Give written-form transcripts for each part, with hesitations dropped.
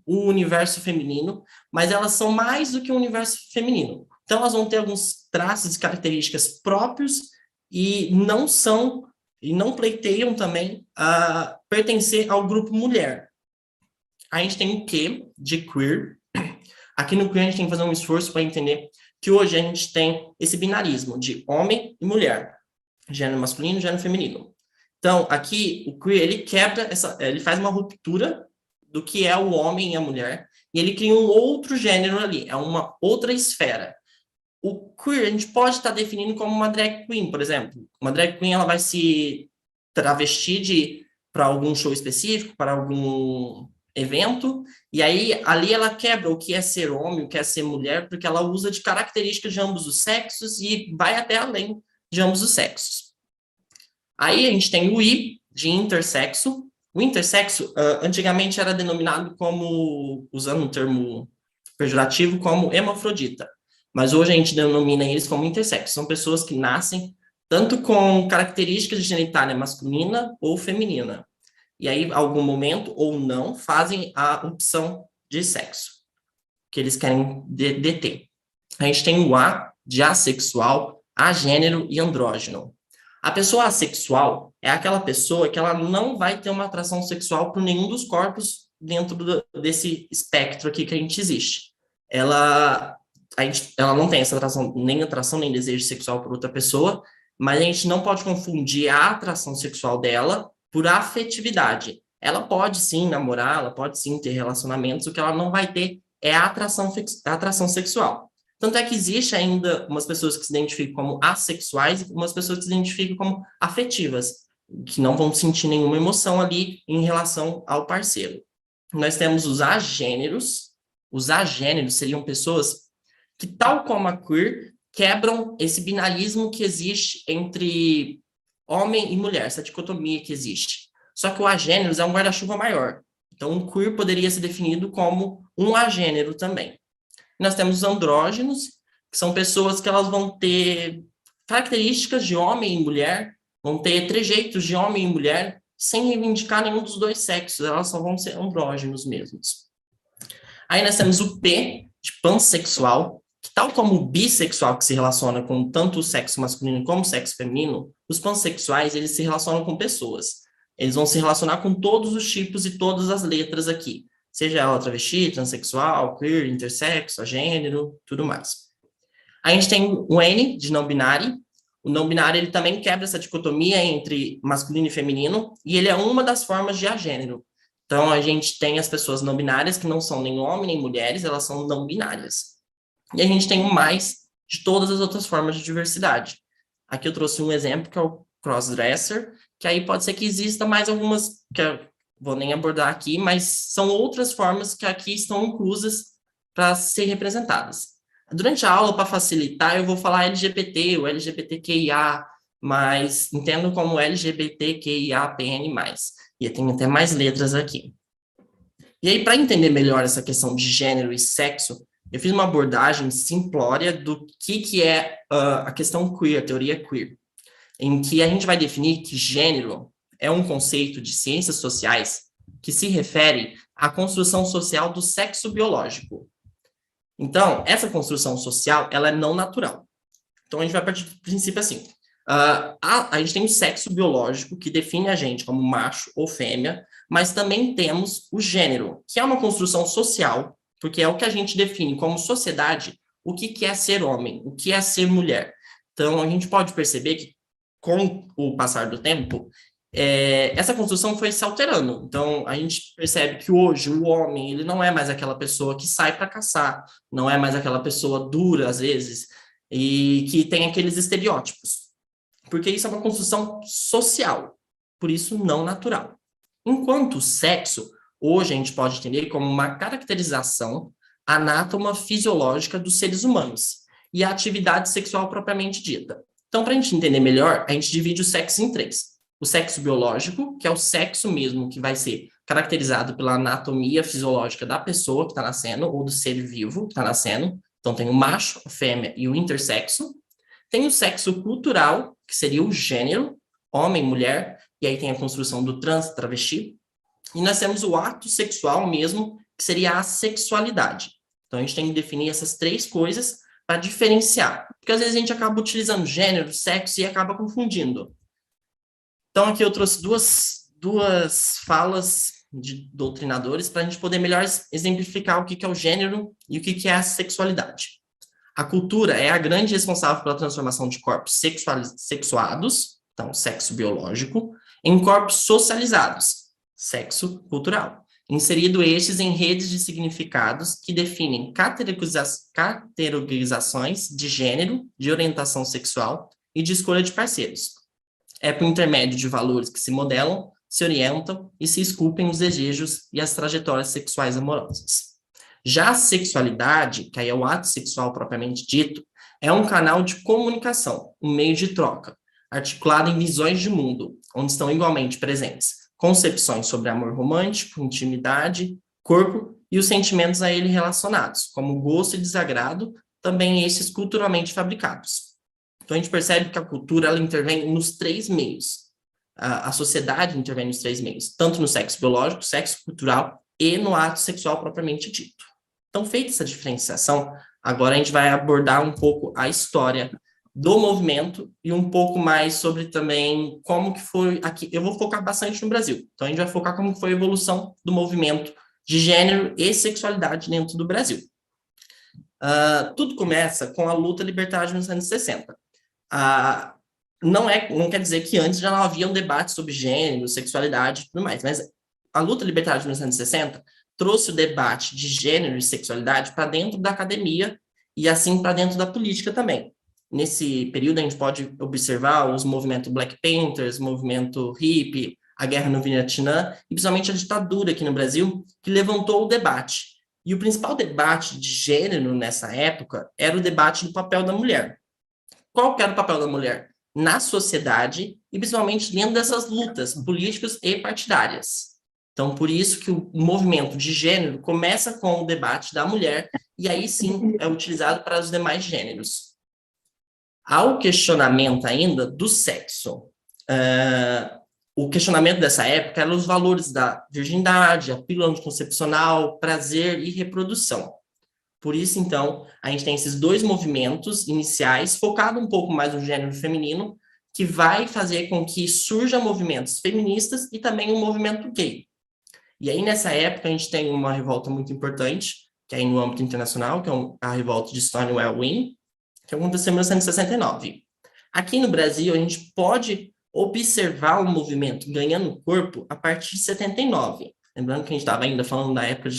o universo feminino, mas elas são mais do que o universo feminino. Então, elas vão ter alguns traços e características próprios e não pleiteiam também a pertencer ao grupo mulher. A gente tem o Q de queer. Aqui no queer a gente tem que fazer um esforço para entender que hoje a gente tem esse binarismo de homem e mulher, gênero masculino e gênero feminino. Então, aqui o queer ele quebra ele faz uma ruptura do que é o homem e a mulher, e ele cria um outro gênero ali, é uma outra esfera. O queer a gente pode estar definindo como uma drag queen, por exemplo. Uma drag queen ela vai se travestir para algum show específico, para algum evento, e aí ali ela quebra o que é ser homem, o que é ser mulher, porque ela usa de características de ambos os sexos e vai até além de ambos os sexos. Aí a gente tem o I, de intersexo. O intersexo, antigamente era denominado como, usando um termo pejorativo, como hermafrodita. Mas hoje a gente denomina eles como intersexo. São pessoas que nascem tanto com características de genitália masculina ou feminina. E aí, algum momento, ou não, fazem a opção de sexo que eles querem deter. A gente tem o A, de assexual, agênero e andrógeno. A pessoa assexual é aquela pessoa que ela não vai ter uma atração sexual por nenhum dos corpos dentro desse espectro aqui que a gente existe. Ela não tem essa atração nem desejo sexual por outra pessoa, mas a gente não pode confundir a atração sexual dela por afetividade. Ela pode sim namorar, ela pode sim ter relacionamentos, o que ela não vai ter é a atração sexual. Tanto é que existe ainda umas pessoas que se identificam como assexuais e umas pessoas que se identificam como afetivas, que não vão sentir nenhuma emoção ali em relação ao parceiro. Nós temos os agêneros. Os agêneros seriam pessoas que, tal como a queer, quebram esse binarismo que existe entre homem e mulher, essa dicotomia que existe. Só que o agêneros é um guarda-chuva maior. Então, um queer poderia ser definido como um agênero também. Nós temos os andrógenos, que são pessoas que elas vão ter características de homem e mulher, vão ter trejeitos de homem e mulher, sem reivindicar nenhum dos dois sexos, elas só vão ser andrógenos mesmos. Aí nós temos o P, de pansexual, que tal como o bissexual, que se relaciona com tanto o sexo masculino como o sexo feminino, os pansexuais, eles se relacionam com pessoas. Eles vão se relacionar com todos os tipos e todas as letras aqui, seja ela travesti, transexual, queer, intersexo, agênero, tudo mais. A gente tem o N, de não binário. O não binário, ele também quebra essa dicotomia entre masculino e feminino, e ele é uma das formas de agênero. Então, a gente tem as pessoas não binárias, que não são nem homem nem mulheres, elas são não binárias. E a gente tem o mais de todas as outras formas de diversidade. Aqui eu trouxe um exemplo, que é o crossdresser, que aí pode ser que exista mais algumas, que eu vou nem abordar aqui, mas são outras formas que aqui estão inclusas para ser representadas. Durante a aula, para facilitar, eu vou falar LGBT, ou LGBTQIA, mas entendo como LGBTQIAPN+. E tem até mais letras aqui. E aí, para entender melhor essa questão de gênero e sexo, eu fiz uma abordagem simplória do que é a questão queer, a teoria queer, em que a gente vai definir que gênero é um conceito de ciências sociais que se refere à construção social do sexo biológico. Então, essa construção social, ela é não natural. Então, a gente vai partir do princípio assim. A gente tem o sexo biológico, que define a gente como macho ou fêmea, mas também temos o gênero, que é uma construção social, porque é o que a gente define como sociedade, o que é ser homem, o que é ser mulher. Então, a gente pode perceber que, com o passar do tempo, essa construção foi se alterando. Então, a gente percebe que hoje o homem, ele não é mais aquela pessoa que sai para caçar, não é mais aquela pessoa dura, às vezes, e que tem aqueles estereótipos. Porque isso é uma construção social, por isso não natural. Enquanto o sexo, hoje a gente pode entender como uma caracterização anátoma fisiológica dos seres humanos e a atividade sexual propriamente dita. Então, para a gente entender melhor, a gente divide o sexo em três. O sexo biológico, que é o sexo mesmo que vai ser caracterizado pela anatomia fisiológica da pessoa que está nascendo, ou do ser vivo que está nascendo. Então, tem o macho, a fêmea e o intersexo. Tem o sexo cultural, que seria o gênero, homem, mulher, e aí tem a construção do trans, travesti. E nós temos o ato sexual mesmo, que seria a sexualidade. Então, a gente tem que definir essas 3 coisas para diferenciar, porque às vezes a gente acaba utilizando gênero, sexo e acaba confundindo. Então, aqui eu trouxe duas falas de doutrinadores para a gente poder melhor exemplificar o que é o gênero e o que é a sexualidade. A cultura é a grande responsável pela transformação de corpos sexuados, então sexo biológico, em corpos socializados, sexo cultural, inserido estes em redes de significados que definem categorizações de gênero, de orientação sexual e de escolha de parceiros. É por intermédio de valores que se modelam, se orientam e se esculpem os desejos e as trajetórias sexuais amorosas. Já a sexualidade, que aí é o ato sexual propriamente dito, é um canal de comunicação, um meio de troca, articulado em visões de mundo, onde estão igualmente presentes concepções sobre amor romântico, intimidade, corpo e os sentimentos a ele relacionados, como gosto e desagrado, também estes culturalmente fabricados. Então, a gente percebe que a cultura ela intervém nos 3 meios. A sociedade intervém nos 3 meios, tanto no sexo biológico, sexo cultural e no ato sexual propriamente dito. Então, feita essa diferenciação, agora a gente vai abordar um pouco a história do movimento e um pouco mais sobre também como que foi aqui. Eu vou focar bastante no Brasil. Então, a gente vai focar como foi a evolução do movimento de gênero e sexualidade dentro do Brasil. Tudo começa com a luta libertária de 1960. Não quer dizer que antes já não havia um debate sobre gênero, sexualidade e tudo mais, mas a luta libertária de 1960 trouxe o debate de gênero e sexualidade para dentro da academia e assim para dentro da política também. Nesse período a gente pode observar os movimentos Black Panthers, movimento hippie, a guerra no Vietnã e principalmente a ditadura aqui no Brasil, que levantou o debate. E o principal debate de gênero nessa época era o debate do papel da mulher. Qual que era o papel da mulher na sociedade e principalmente dentro dessas lutas políticas e partidárias? Então, por isso que o movimento de gênero começa com o debate da mulher e aí sim é utilizado para os demais gêneros. Há o questionamento ainda do sexo. O questionamento dessa época era os valores da virgindade, a pílula anticoncepcional, prazer e reprodução. Por isso, então, a gente tem esses 2 movimentos iniciais, focado um pouco mais no gênero feminino, que vai fazer com que surjam movimentos feministas e também um movimento gay. E aí, nessa época, a gente tem uma revolta muito importante, que é no âmbito internacional, que é a revolta de Stonewall Inn, que aconteceu em 1969. Aqui no Brasil, a gente pode observar o movimento ganhando corpo a partir de 79. Lembrando que a gente estava ainda falando da época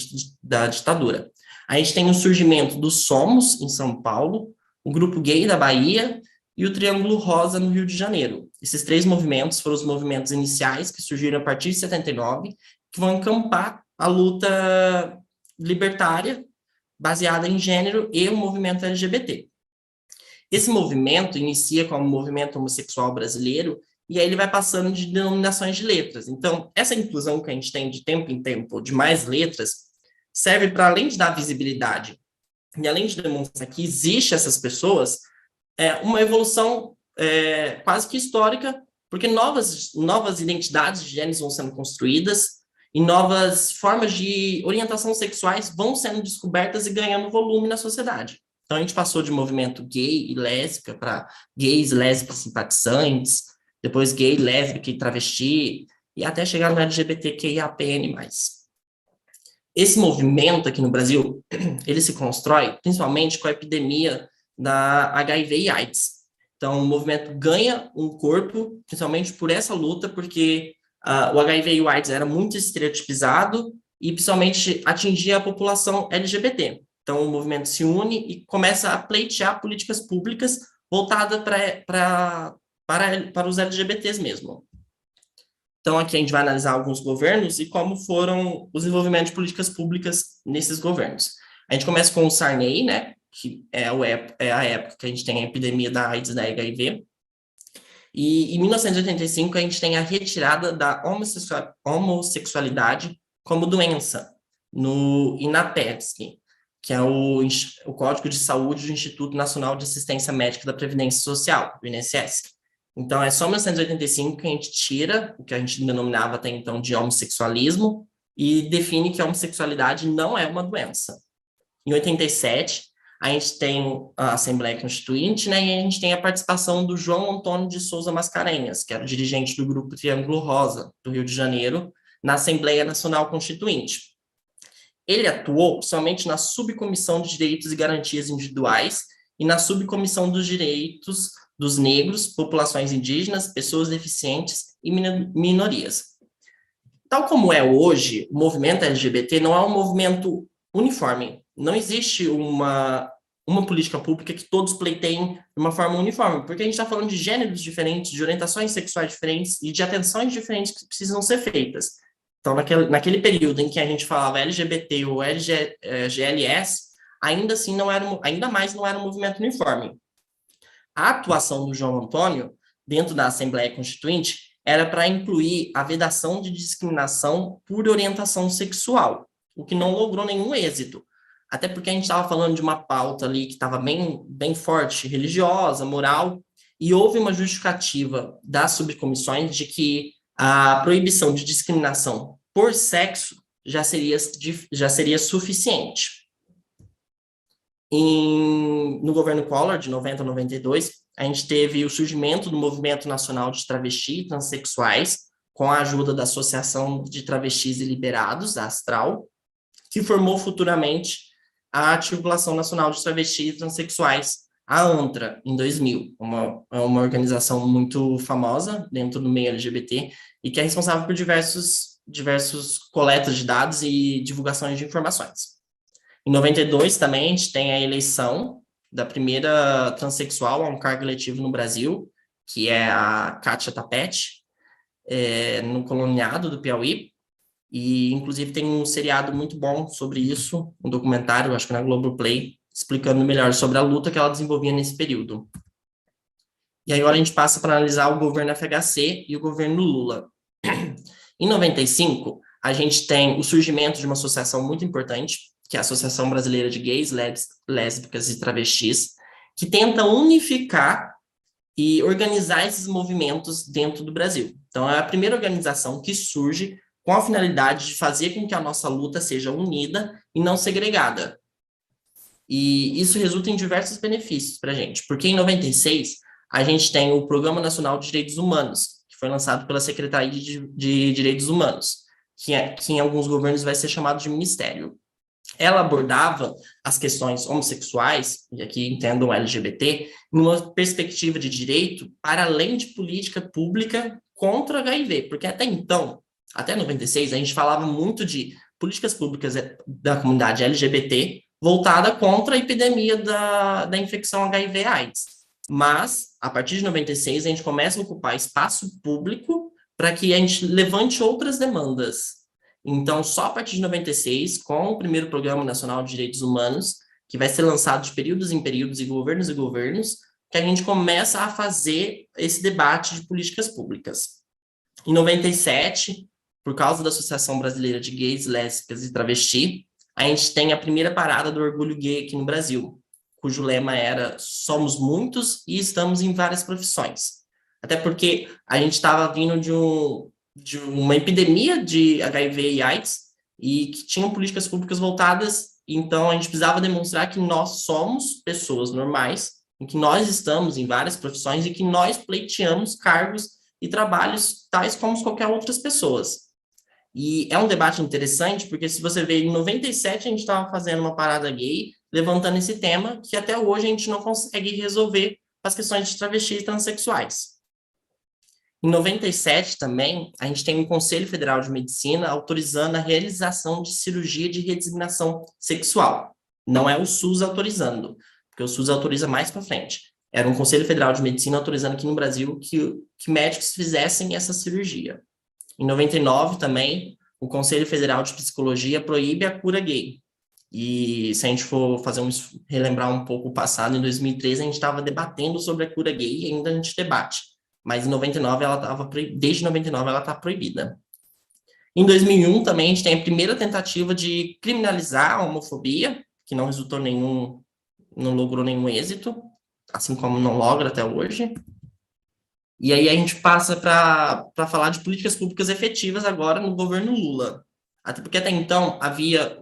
da ditadura. A gente tem o surgimento do Somos, em São Paulo, o Grupo Gay da Bahia e o Triângulo Rosa, no Rio de Janeiro. Esses 3 movimentos foram os movimentos iniciais que surgiram a partir de 79, que vão encampar a luta libertária baseada em gênero e o movimento LGBT. Esse movimento inicia como o movimento homossexual brasileiro e aí ele vai passando de denominações de letras. Então, essa inclusão que a gente tem de tempo em tempo de mais letras serve para, além de dar visibilidade e além de demonstrar que existe essas pessoas, uma evolução quase que histórica, porque novas identidades de gêneros vão sendo construídas e novas formas de orientação sexuais vão sendo descobertas e ganhando volume na sociedade. Então, a gente passou de movimento gay e lésbica para gays, lésbicas, simpatizantes, depois gay, lésbica e travesti, e até chegar no LGBTQIAPN+. Esse movimento aqui no Brasil, ele se constrói principalmente com a epidemia da HIV e AIDS. Então, o movimento ganha um corpo, principalmente por essa luta, porque o HIV e o AIDS era muito estereotipizado e principalmente atingia a população LGBT. Então, o movimento se une e começa a pleitear políticas públicas voltadas para os LGBTs mesmo. Então, aqui a gente vai analisar alguns governos e como foram os desenvolvimentos de políticas públicas nesses governos. A gente começa com o Sarney, né, que é a época que a gente tem a epidemia da AIDS e da HIV. E em 1985, a gente tem a retirada da homossexualidade como doença no INAPESC, que é o Código de Saúde do Instituto Nacional de Assistência Médica da Previdência Social, o INSS. Então, é só em 1985 que a gente tira o que a gente denominava até então de homossexualismo e define que a homossexualidade não é uma doença. Em 87, a gente tem a Assembleia Constituinte, né, e a gente tem a participação do João Antônio de Souza Mascarenhas, que era o dirigente do Grupo Triângulo Rosa, do Rio de Janeiro, na Assembleia Nacional Constituinte. Ele atuou somente na Subcomissão de Direitos e Garantias Individuais e na Subcomissão dos Direitos dos Negros, Populações Indígenas, Pessoas Deficientes e Minorias. Tal como é hoje, o movimento LGBT não é um movimento uniforme. Não existe uma política pública que todos pleiteiem de uma forma uniforme, porque a gente está falando de gêneros diferentes, de orientações sexuais diferentes e de atenções diferentes que precisam ser feitas. Então, naquele período em que a gente falava LGBT ou GLS, ainda assim ainda mais não era um movimento uniforme. A atuação do João Antônio, dentro da Assembleia Constituinte, era para incluir a vedação de discriminação por orientação sexual, o que não logrou nenhum êxito. Até porque a gente estava falando de uma pauta ali que estava bem forte, religiosa, moral, e houve uma justificativa das subcomissões de que a proibição de discriminação por sexo já seria suficiente. No governo Collor, de 90 a 92, a gente teve o surgimento do Movimento Nacional de Travesti e Transsexuais, com a ajuda da Associação de Travestis e Liberados, a Astral, que formou futuramente a Articulação Nacional de Travestis e Transsexuais, a ANTRA, em 2000, uma organização muito famosa dentro do meio LGBT e que é responsável por diversos coletas de dados e divulgações de informações. Em 92 também a gente tem a eleição da primeira transexual a um cargo eletivo no Brasil, que é a Kátia Tapete, no Coloniado do Piauí, e inclusive tem um seriado muito bom sobre isso, um documentário, acho que na Globoplay, explicando melhor sobre a luta que ela desenvolvia nesse período. E agora a gente passa para analisar o governo FHC e o governo Lula. Em 95, a gente tem o surgimento de uma associação muito importante, que é a Associação Brasileira de Gays, Lésbicas e Travestis, que tenta unificar e organizar esses movimentos dentro do Brasil. Então, é a primeira organização que surge com a finalidade de fazer com que a nossa luta seja unida e não segregada. E isso resulta em diversos benefícios para a gente, porque em 96, a gente tem o Programa Nacional de Direitos Humanos, que foi lançado pela Secretaria de Direitos Humanos, que em alguns governos vai ser chamado de Ministério. Ela abordava as questões homossexuais, e aqui entendam LGBT, numa perspectiva de direito para além de política pública contra o HIV, porque até então, até 96, a gente falava muito de políticas públicas da comunidade LGBT voltada contra a epidemia da infecção HIV/AIDS. Mas, a partir de 96, a gente começa a ocupar espaço público para que a gente levante outras demandas. Então, só a partir de 96, com o primeiro Programa Nacional de Direitos Humanos, que vai ser lançado de períodos em períodos e governos, que a gente começa a fazer esse debate de políticas públicas. Em 97, por causa da Associação Brasileira de Gays, Lésbicas e Travesti, a gente tem a primeira parada do orgulho gay aqui no Brasil, cujo lema era "Somos muitos e estamos em várias profissões". Até porque a gente estava vindo de uma epidemia de HIV e AIDS e que tinham políticas públicas voltadas, então a gente precisava demonstrar que nós somos pessoas normais, em que nós estamos em várias profissões e que nós pleiteamos cargos e trabalhos tais como qualquer outras pessoas. E é um debate interessante, porque se você vê, em 97 a gente estava fazendo uma parada gay, levantando esse tema, que até hoje a gente não consegue resolver as questões de travestis e transexuais. Em 97 também, a gente tem um Conselho Federal de Medicina autorizando a realização de cirurgia de redesignação sexual. Não é o SUS autorizando, porque o SUS autoriza mais para frente. Era um Conselho Federal de Medicina autorizando aqui no Brasil que médicos fizessem essa cirurgia. Em 99 também, o Conselho Federal de Psicologia proíbe a cura gay. E se a gente for relembrar um pouco o passado, em 2013 a gente estava debatendo sobre a cura gay e ainda a gente debate. Mas em 99 desde 99 ela está proibida. Em 2001 também a gente tem a primeira tentativa de criminalizar a homofobia, que não logrou nenhum êxito, assim como não logra até hoje. E aí a gente passa para falar de políticas públicas efetivas agora no governo Lula. Até porque até então havia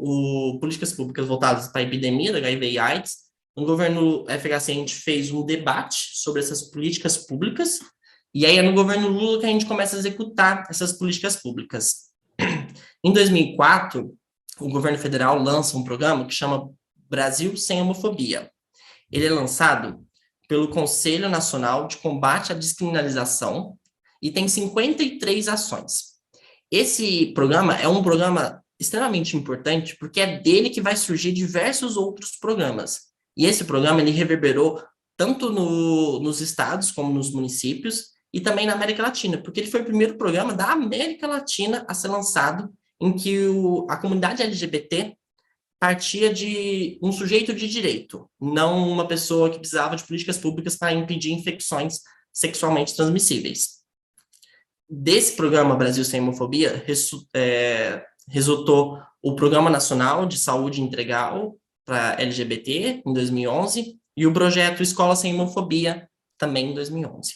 políticas públicas voltadas para a epidemia da HIV e AIDS. No governo FHC a gente fez um debate sobre essas políticas públicas, e aí é no governo Lula que a gente começa a executar essas políticas públicas. Em 2004, o governo federal lança um programa que chama Brasil Sem Homofobia. Ele é lançado pelo Conselho Nacional de Combate à Descriminalização e tem 53 ações. Esse programa é um programa extremamente importante porque é dele que vai surgir diversos outros programas. E esse programa ele reverberou tanto nos estados como nos municípios e também na América Latina, porque ele foi o primeiro programa da América Latina a ser lançado em que a comunidade LGBT partia de um sujeito de direito, não uma pessoa que precisava de políticas públicas para impedir infecções sexualmente transmissíveis. Desse programa Brasil Sem Homofobia, resultou o Programa Nacional de Saúde Integral para LGBT, em 2011, e o projeto Escola Sem Homofobia, também em 2011.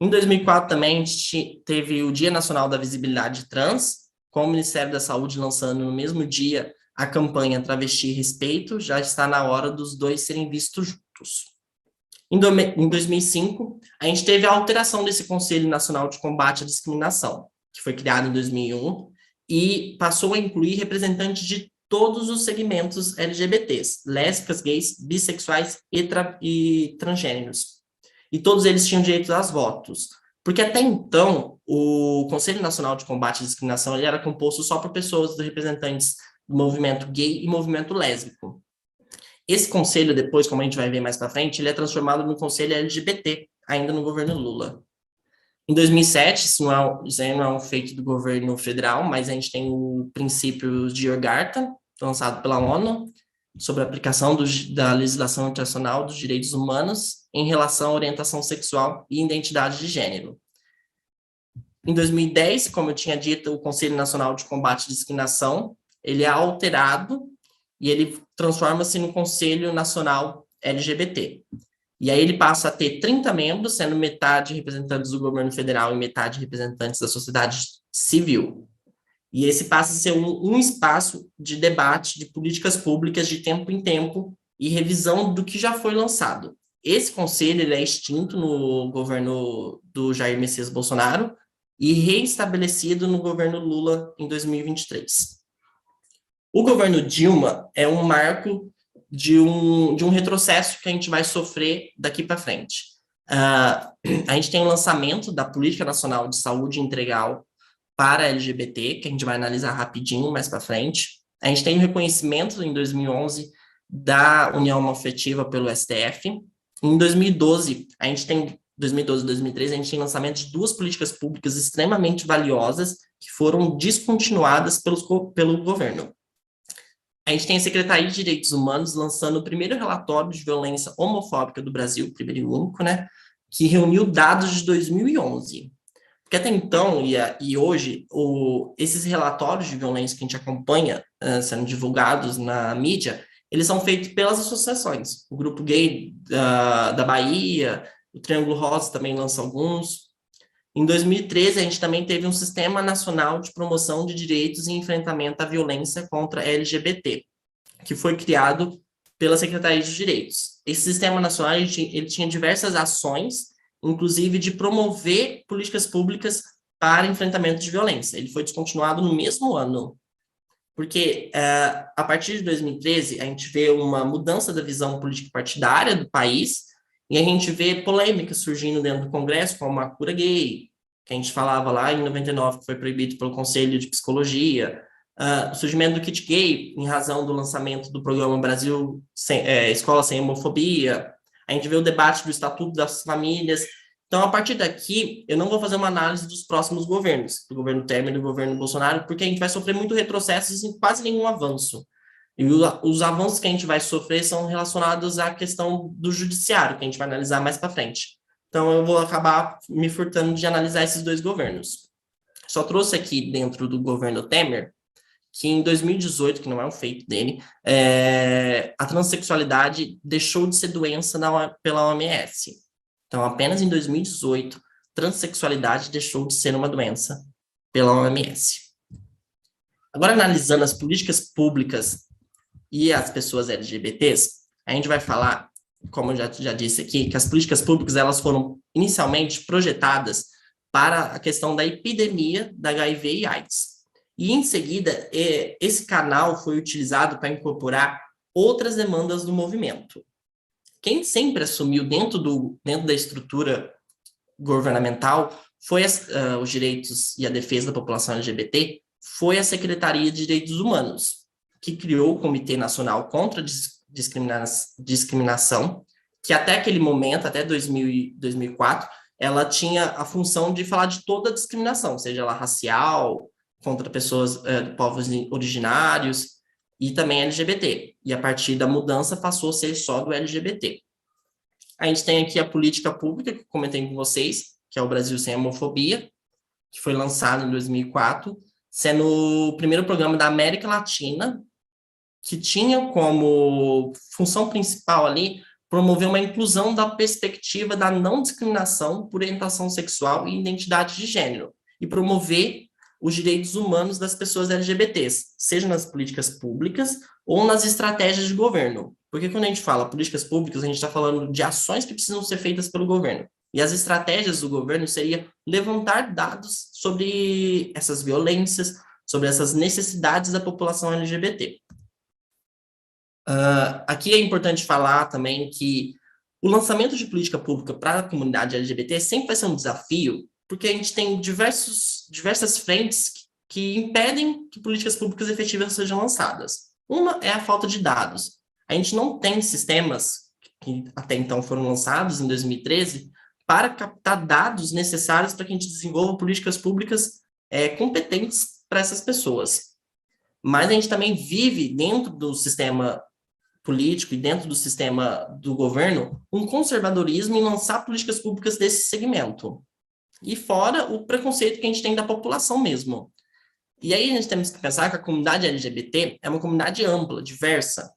Em 2004, também, a gente teve o Dia Nacional da Visibilidade Trans, com o Ministério da Saúde lançando no mesmo dia a campanha Travesti e Respeito, já está na hora dos dois serem vistos juntos. Em 2005, a gente teve a alteração desse Conselho Nacional de Combate à Discriminação, que foi criado em 2001, e passou a incluir representantes de todos os segmentos LGBTs, lésbicas, gays, bissexuais e transgêneros. E todos eles tinham direito aos votos. Porque até então, o Conselho Nacional de Combate à Discriminação ele era composto só por pessoas representantes do movimento gay e movimento lésbico. Esse conselho, depois, como a gente vai ver mais para frente, ele é transformado no conselho LGBT, ainda no governo Lula. Em 2007, isso não é um feito do governo federal, mas a gente tem o princípio de Yogyakarta, lançado pela ONU, sobre a aplicação da legislação internacional dos direitos humanos em relação à orientação sexual e identidade de gênero. Em 2010, como eu tinha dito, o Conselho Nacional de Combate à Discriminação, ele é alterado e ele transforma-se no Conselho Nacional LGBT. E aí ele passa a ter 30 membros, sendo metade representantes do governo federal e metade representantes da sociedade civil. E esse passa a ser um espaço de debate de políticas públicas de tempo em tempo e revisão do que já foi lançado. Esse conselho ele é extinto no governo do Jair Messias Bolsonaro e reestabelecido no governo Lula em 2023. O governo Dilma é um marco de um retrocesso que a gente vai sofrer daqui para frente. A gente tem o lançamento da Política Nacional de Saúde Integral para LGBT, que a gente vai analisar rapidinho mais para frente. A gente tem o reconhecimento, em 2011, da união homoafetiva pelo STF. Em 2012, 2012 e 2013, a gente tem lançamento de duas políticas públicas extremamente valiosas que foram descontinuadas pelo governo. A gente tem a Secretaria de Direitos Humanos lançando o primeiro relatório de violência homofóbica do Brasil, primeiro e único, né, que reuniu dados de 2011. Porque até então, e hoje, esses relatórios de violência que a gente acompanha sendo divulgados na mídia, eles são feitos pelas associações. O Grupo Gay da Bahia, o Triângulo Rosa também lança alguns. Em 2013, a gente também teve um Sistema Nacional de Promoção de Direitos e Enfrentamento à Violência contra LGBT, que foi criado pela Secretaria de Direitos. Esse Sistema Nacional ele tinha diversas ações, inclusive de promover políticas públicas para enfrentamento de violência. Ele foi descontinuado no mesmo ano, porque a partir de 2013, a gente vê uma mudança da visão político-partidária do país, e a gente vê polêmicas surgindo dentro do Congresso, como a cura gay, que a gente falava lá em 99, que foi proibido pelo Conselho de Psicologia, o surgimento do kit gay, em razão do lançamento do programa Brasil Escola Sem Homofobia. A gente vê o debate do Estatuto das Famílias. Então, a partir daqui, eu não vou fazer uma análise dos próximos governos, do governo Temer e do governo Bolsonaro, porque a gente vai sofrer muito retrocesso e quase nenhum avanço. E os avanços que a gente vai sofrer são relacionados à questão do judiciário, que a gente vai analisar mais para frente. Então, eu vou acabar me furtando de analisar esses dois governos. Só trouxe aqui dentro do governo Temer, que em 2018, que não é um feito dele, a transexualidade deixou de ser doença pela OMS. Então, apenas em 2018, transexualidade deixou de ser uma doença pela OMS. Agora, analisando as políticas públicas e as pessoas LGBTs, a gente vai falar, como eu já disse aqui, que as políticas públicas elas foram inicialmente projetadas para a questão da epidemia da HIV e AIDS. E, em seguida, esse canal foi utilizado para incorporar outras demandas do movimento. Quem sempre assumiu dentro da estrutura governamental foi os direitos e a defesa da população LGBT, foi a Secretaria de Direitos Humanos, que criou o Comitê Nacional contra a Discriminação, que até aquele momento, até 2004, ela tinha a função de falar de toda a discriminação, seja ela racial, contra pessoas de povos originários, e também LGBT. E a partir da mudança passou a ser só do LGBT. A gente tem aqui a política pública, que eu comentei com vocês, que é o Brasil Sem Homofobia, que foi lançado em 2004, sendo o primeiro programa da América Latina que tinha como função principal ali promover uma inclusão da perspectiva da não discriminação por orientação sexual e identidade de gênero, e promover os direitos humanos das pessoas LGBTs, seja nas políticas públicas ou nas estratégias de governo. Porque quando a gente fala políticas públicas, a gente está falando de ações que precisam ser feitas pelo governo. E as estratégias do governo seria levantar dados sobre essas violências, sobre essas necessidades da população LGBT. Aqui é importante falar também que o lançamento de política pública para a comunidade LGBT sempre vai ser um desafio, porque a gente tem diversas frentes que impedem que políticas públicas efetivas sejam lançadas. Uma é a falta de dados. A gente não tem sistemas que até então foram lançados em 2013 para captar dados necessários para que a gente desenvolva políticas públicas competentes para essas pessoas. Mas a gente também vive dentro do sistema político e dentro do sistema do governo um conservadorismo em lançar políticas públicas desse segmento. E fora o preconceito que a gente tem da população mesmo. E aí a gente temos que pensar que a comunidade LGBT é uma comunidade ampla, diversa.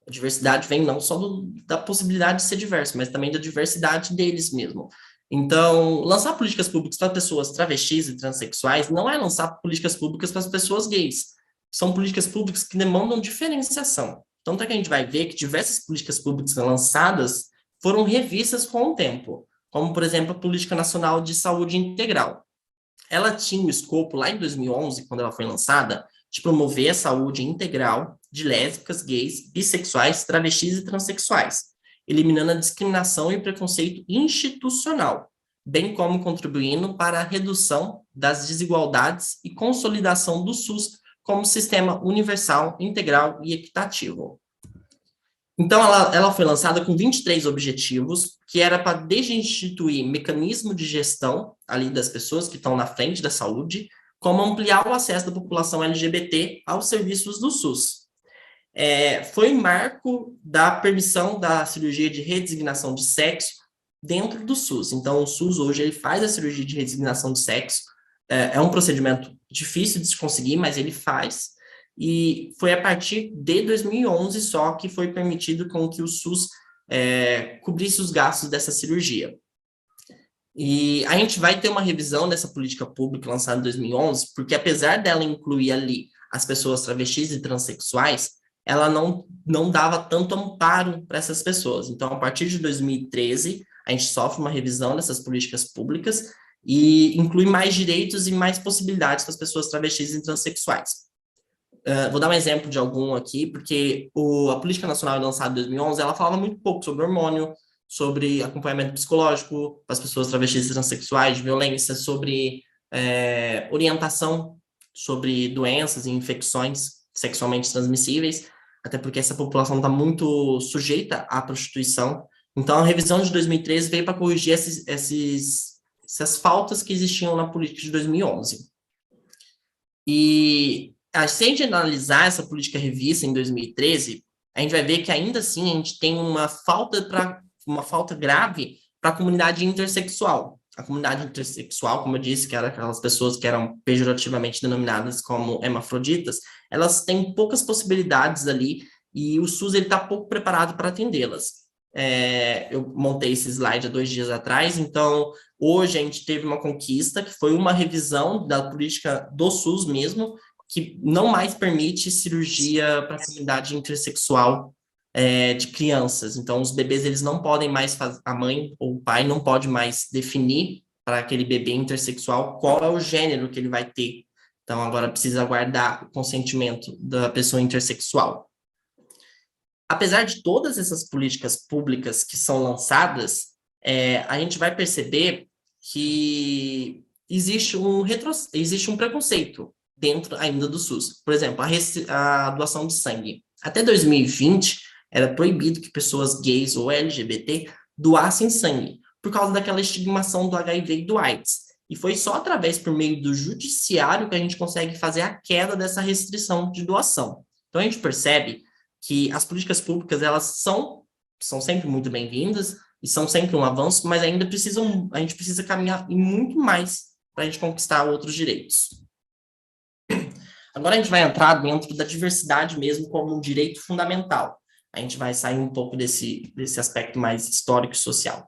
A diversidade vem não só da possibilidade de ser diverso, mas também da diversidade deles mesmo. Então, lançar políticas públicas para pessoas travestis e transexuais não é lançar políticas públicas para as pessoas gays. São políticas públicas que demandam diferenciação. Tanto é que a gente vai ver que diversas políticas públicas lançadas foram revistas com o tempo, como, por exemplo, a Política Nacional de Saúde Integral. Ela tinha o escopo, lá em 2011, quando ela foi lançada, de promover a saúde integral de lésbicas, gays, bissexuais, travestis e transexuais, eliminando a discriminação e preconceito institucional, bem como contribuindo para a redução das desigualdades e consolidação do SUS como sistema universal, integral e equitativo. Então, ela foi lançada com 23 objetivos, que era para desinstituir mecanismo de gestão ali das pessoas que estão na frente da saúde, como ampliar o acesso da população LGBT aos serviços do SUS. Foi marco da permissão da cirurgia de redesignação de sexo dentro do SUS. Então, o SUS hoje ele faz a cirurgia de redesignação de sexo. É um procedimento difícil de se conseguir, mas ele faz. E foi a partir de 2011 só que foi permitido com que o SUS cobrisse os gastos dessa cirurgia. E a gente vai ter uma revisão dessa política pública lançada em 2011, porque apesar dela incluir ali as pessoas travestis e transexuais, ela não dava tanto amparo para essas pessoas. Então, a partir de 2013, a gente sofre uma revisão dessas políticas públicas e inclui mais direitos e mais possibilidades para as pessoas travestis e transexuais. Vou dar um exemplo de algum aqui, porque a Política Nacional lançada em 2011, ela falava muito pouco sobre hormônio, sobre acompanhamento psicológico para as pessoas travestis e transexuais, de violência, sobre orientação sobre doenças e infecções sexualmente transmissíveis, até porque essa população está muito sujeita à prostituição. Então, a revisão de 2013 veio para corrigir essas faltas que existiam na política de 2011. E se a gente analisar essa política revista em 2013, a gente vai ver que ainda assim a gente tem uma falta grave para a comunidade intersexual. A comunidade intersexual, como eu disse, que eram aquelas pessoas que eram pejorativamente denominadas como hermafroditas, elas têm poucas possibilidades ali e o SUS está pouco preparado para atendê-las. Eu montei esse slide há 2 dias atrás, então hoje a gente teve uma conquista, que foi uma revisão da política do SUS mesmo, que não mais permite cirurgia para a comunidade intersexual de crianças. Então, os bebês, eles não podem mais fazer, a mãe ou o pai não pode mais definir para aquele bebê intersexual qual é o gênero que ele vai ter. Então, agora precisa aguardar o consentimento da pessoa intersexual. Apesar de todas essas políticas públicas que são lançadas, a gente vai perceber que existe um preconceito dentro ainda do SUS. Por exemplo, a doação de sangue. Até 2020, era proibido que pessoas gays ou LGBT doassem sangue, por causa daquela estigmação do HIV e do AIDS. E foi só através, por meio do judiciário, que a gente consegue fazer a queda dessa restrição de doação. Então, a gente percebe que as políticas públicas, elas são sempre muito bem-vindas e são sempre um avanço, mas ainda a gente precisa caminhar muito mais para a gente conquistar outros direitos. Agora a gente vai entrar dentro da diversidade mesmo como um direito fundamental. A gente vai sair um pouco desse aspecto mais histórico e social.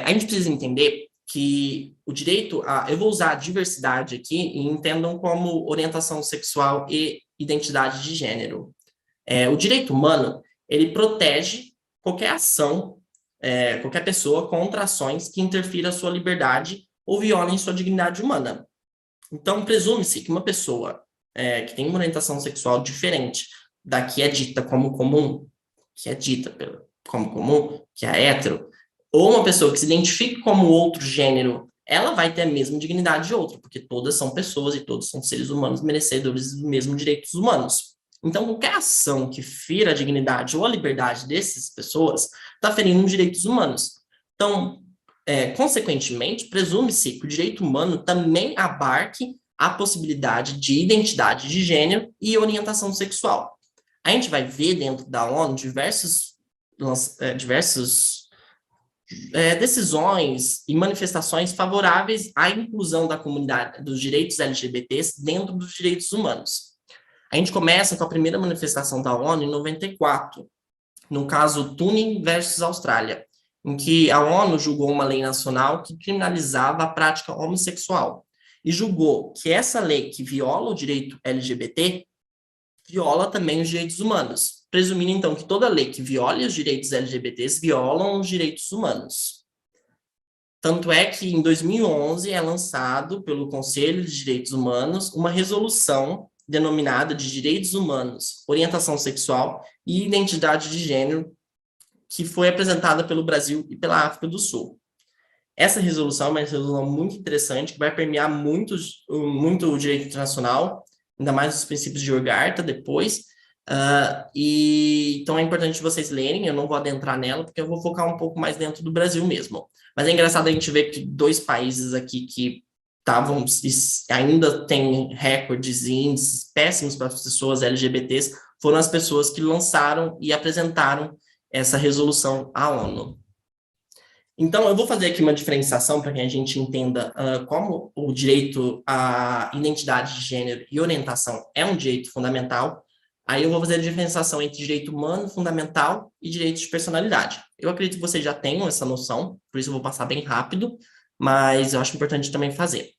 A gente precisa entender que o direito eu vou usar a diversidade aqui e entendam como orientação sexual e identidade de gênero. O direito humano, ele protege qualquer ação, qualquer pessoa contra ações que interfiram a sua liberdade ou violem sua dignidade humana. Então, presume-se que uma pessoa que tem uma orientação sexual diferente da que é dita como comum, que é hétero, ou uma pessoa que se identifique como outro gênero, ela vai ter a mesma dignidade de outro, porque todas são pessoas e todos são seres humanos merecedores dos mesmos direitos humanos. Então, qualquer ação que fira a dignidade ou a liberdade dessas pessoas está ferindo direitos humanos. Então, consequentemente, presume-se que o direito humano também abarque a possibilidade de identidade de gênero e orientação sexual. A gente vai ver dentro da ONU diversas decisões e manifestações favoráveis à inclusão da comunidade dos direitos LGBTs dentro dos direitos humanos. A gente começa com a primeira manifestação da ONU em 94, no caso Tuning versus Austrália, em que a ONU julgou uma lei nacional que criminalizava a prática homossexual e julgou que essa lei que viola o direito LGBT viola também os direitos humanos, presumindo então que toda lei que viole os direitos LGBTs violam os direitos humanos. Tanto é que em 2011 é lançado pelo Conselho de Direitos Humanos uma resolução denominada de Direitos Humanos, Orientação Sexual e Identidade de Gênero, que foi apresentada pelo Brasil e pela África do Sul. Essa resolução é uma resolução muito interessante, que vai permear muito o direito internacional, ainda mais os princípios de Urgarta depois, então é importante vocês lerem, eu não vou adentrar nela, porque eu vou focar um pouco mais dentro do Brasil mesmo. Mas é engraçado a gente ver que dois países aqui que ainda tem recordes e índices péssimos para as pessoas LGBTs, foram as pessoas que lançaram e apresentaram essa resolução à ONU. Então, eu vou fazer aqui uma diferenciação para que a gente entenda como o direito à identidade de gênero e orientação é um direito fundamental. Aí eu vou fazer a diferenciação entre direito humano fundamental e direito de personalidade. Eu acredito que vocês já tenham essa noção, por isso eu vou passar bem rápido, mas eu acho importante também fazer.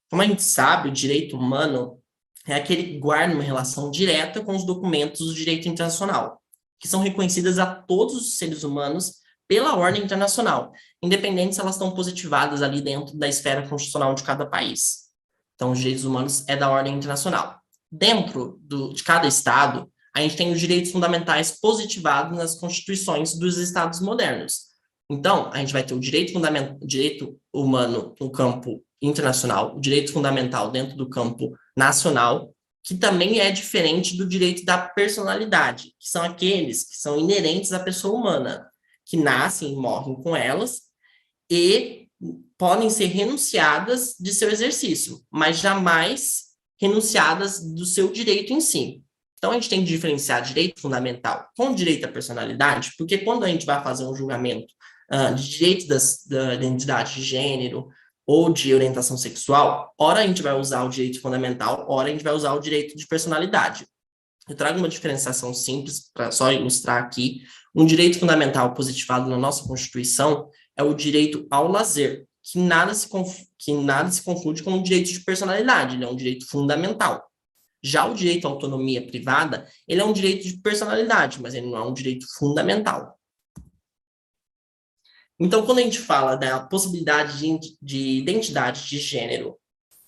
Como a gente sabe, o direito humano é aquele que guarda uma relação direta com os documentos do direito internacional, que são reconhecidas a todos os seres humanos pela ordem internacional, independente se elas estão positivadas ali dentro da esfera constitucional de cada país. Então, os direitos humanos é da ordem internacional. Dentro de cada estado, a gente tem os direitos fundamentais positivados nas constituições dos estados modernos. Então, a gente vai ter o direito humano no campo internacional, o direito fundamental dentro do campo nacional, que também é diferente do direito da personalidade, que são aqueles que são inerentes à pessoa humana, que nascem e morrem com elas e podem ser renunciadas de seu exercício, mas jamais renunciadas do seu direito em si. Então, a gente tem que diferenciar direito fundamental com direito à personalidade, porque quando a gente vai fazer um julgamento de direito da identidade de gênero ou de orientação sexual, ora a gente vai usar o direito fundamental, ora a gente vai usar o direito de personalidade. Eu trago uma diferenciação simples para só ilustrar aqui. Um direito fundamental positivado na nossa Constituição é o direito ao lazer, que nada se confunde com o direito de personalidade, ele é um direito fundamental. Já o direito à autonomia privada, ele é um direito de personalidade, mas ele não é um direito fundamental. Então, quando a gente fala da possibilidade de identidade de gênero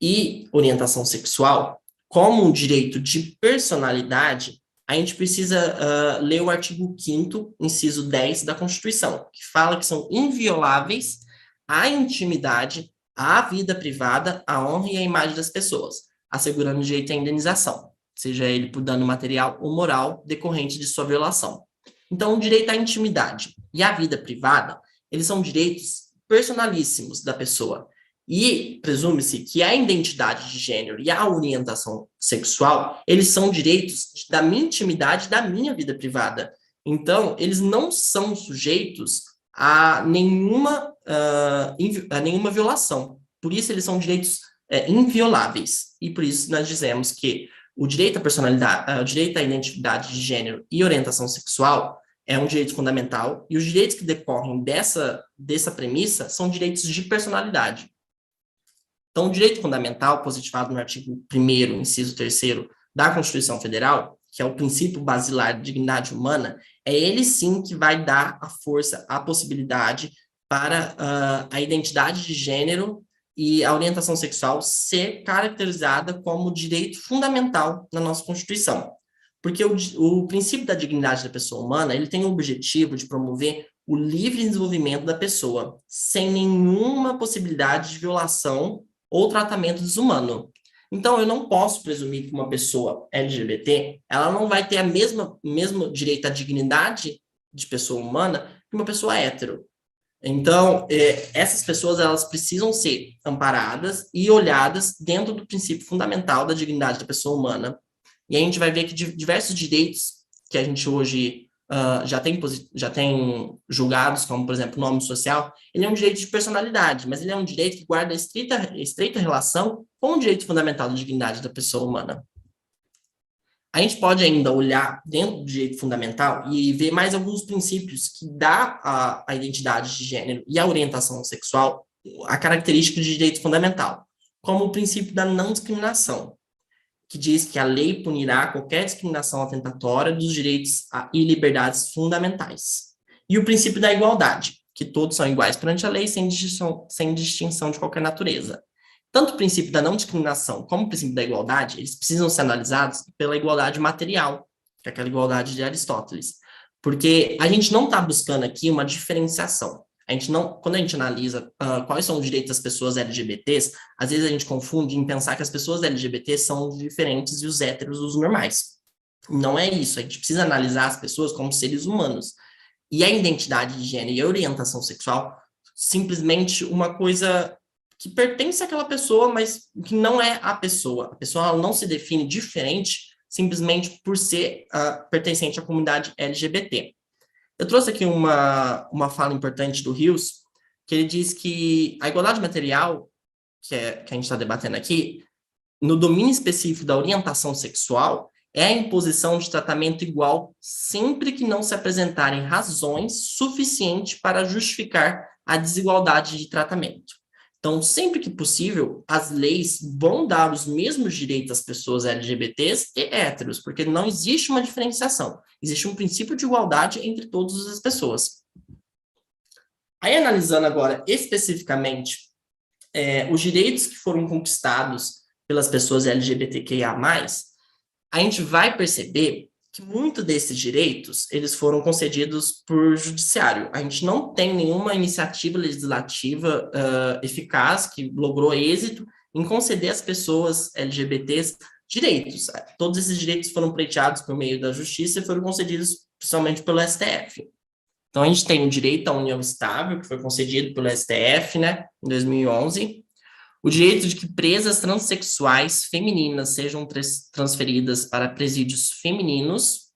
e orientação sexual como um direito de personalidade, a gente precisa ler o artigo 5º, inciso 10 da Constituição, que fala que são invioláveis a intimidade, a vida privada, a honra e a imagem das pessoas, assegurando o direito à indenização, seja ele por dano material ou moral decorrente de sua violação. Então, o direito à intimidade e à vida privada, eles são direitos personalíssimos da pessoa. E presume-se que a identidade de gênero e a orientação sexual, eles são direitos da minha intimidade, da minha vida privada. Então, eles não são sujeitos a nenhuma violação. Por isso, eles são direitos invioláveis. E por isso, nós dizemos que o direito à personalidade, o direito à identidade de gênero e orientação sexual é um direito fundamental, e os direitos que decorrem dessa premissa são direitos de personalidade. Então, o direito fundamental, positivado no artigo 1º, inciso 3º da Constituição Federal, que é o princípio basilar de dignidade humana, é ele sim que vai dar a força, a possibilidade para a identidade de gênero e a orientação sexual ser caracterizada como direito fundamental na nossa Constituição. Porque o princípio da dignidade da pessoa humana, ele tem o objetivo de promover o livre desenvolvimento da pessoa, sem nenhuma possibilidade de violação ou tratamento desumano. Então, eu não posso presumir que uma pessoa LGBT, ela não vai ter mesmo direito à dignidade de pessoa humana que uma pessoa hétero. Então, essas pessoas, elas precisam ser amparadas e olhadas dentro do princípio fundamental da dignidade da pessoa humana. E a gente vai ver que diversos direitos que a gente hoje já tem julgados, como, por exemplo, o nome social, ele é um direito de personalidade, mas ele é um direito que guarda estreita relação com o direito fundamental da dignidade da pessoa humana. A gente pode ainda olhar dentro do direito fundamental e ver mais alguns princípios que dá a identidade de gênero e a orientação sexual a característica de direito fundamental, como o princípio da não discriminação, que diz que a lei punirá qualquer discriminação atentatória dos direitos e liberdades fundamentais. E o princípio da igualdade, que todos são iguais perante a lei, sem distinção de qualquer natureza. Tanto o princípio da não discriminação como o princípio da igualdade, eles precisam ser analisados pela igualdade material, que é aquela igualdade de Aristóteles. Porque a gente não está buscando aqui uma diferenciação. Quando a gente analisa quais são os direitos das pessoas LGBTs, às vezes a gente confunde em pensar que as pessoas LGBTs são diferentes e os héteros os normais. Não é isso, a gente precisa analisar as pessoas como seres humanos. E a identidade de gênero e a orientação sexual, simplesmente uma coisa que pertence àquela pessoa, mas que não é a pessoa. A pessoa ela não se define diferente simplesmente por ser pertencente à comunidade LGBT. Eu trouxe aqui uma fala importante do Rios, que ele diz que a igualdade material, que a gente está debatendo aqui, no domínio específico da orientação sexual, é a imposição de tratamento igual sempre que não se apresentarem razões suficientes para justificar a desigualdade de tratamento. Então, sempre que possível, as leis vão dar os mesmos direitos às pessoas LGBTs e héteros, porque não existe uma diferenciação. Existe um princípio de igualdade entre todas as pessoas. Aí, analisando agora especificamente os direitos que foram conquistados pelas pessoas LGBTQIA+, a gente vai perceber que muitos desses direitos, eles foram concedidos por judiciário. A gente não tem nenhuma iniciativa legislativa eficaz que logrou êxito em conceder às pessoas LGBTs direitos. Todos esses direitos foram pleiteados por meio da justiça e foram concedidos principalmente pelo STF. Então, a gente tem o direito à união estável, que foi concedido pelo STF, né, em 2011, o direito de que presas transexuais femininas sejam transferidas para presídios femininos,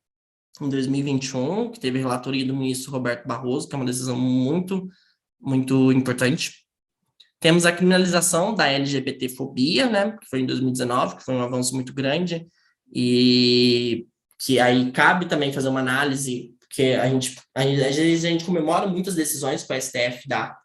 em 2021, que teve relatoria do ministro Roberto Barroso, que é uma decisão muito, muito importante. Temos a criminalização da LGBTfobia, né, que foi em 2019, que foi um avanço muito grande, e que aí cabe também fazer uma análise, porque às vezes a gente comemora muitas decisões que o STF dá,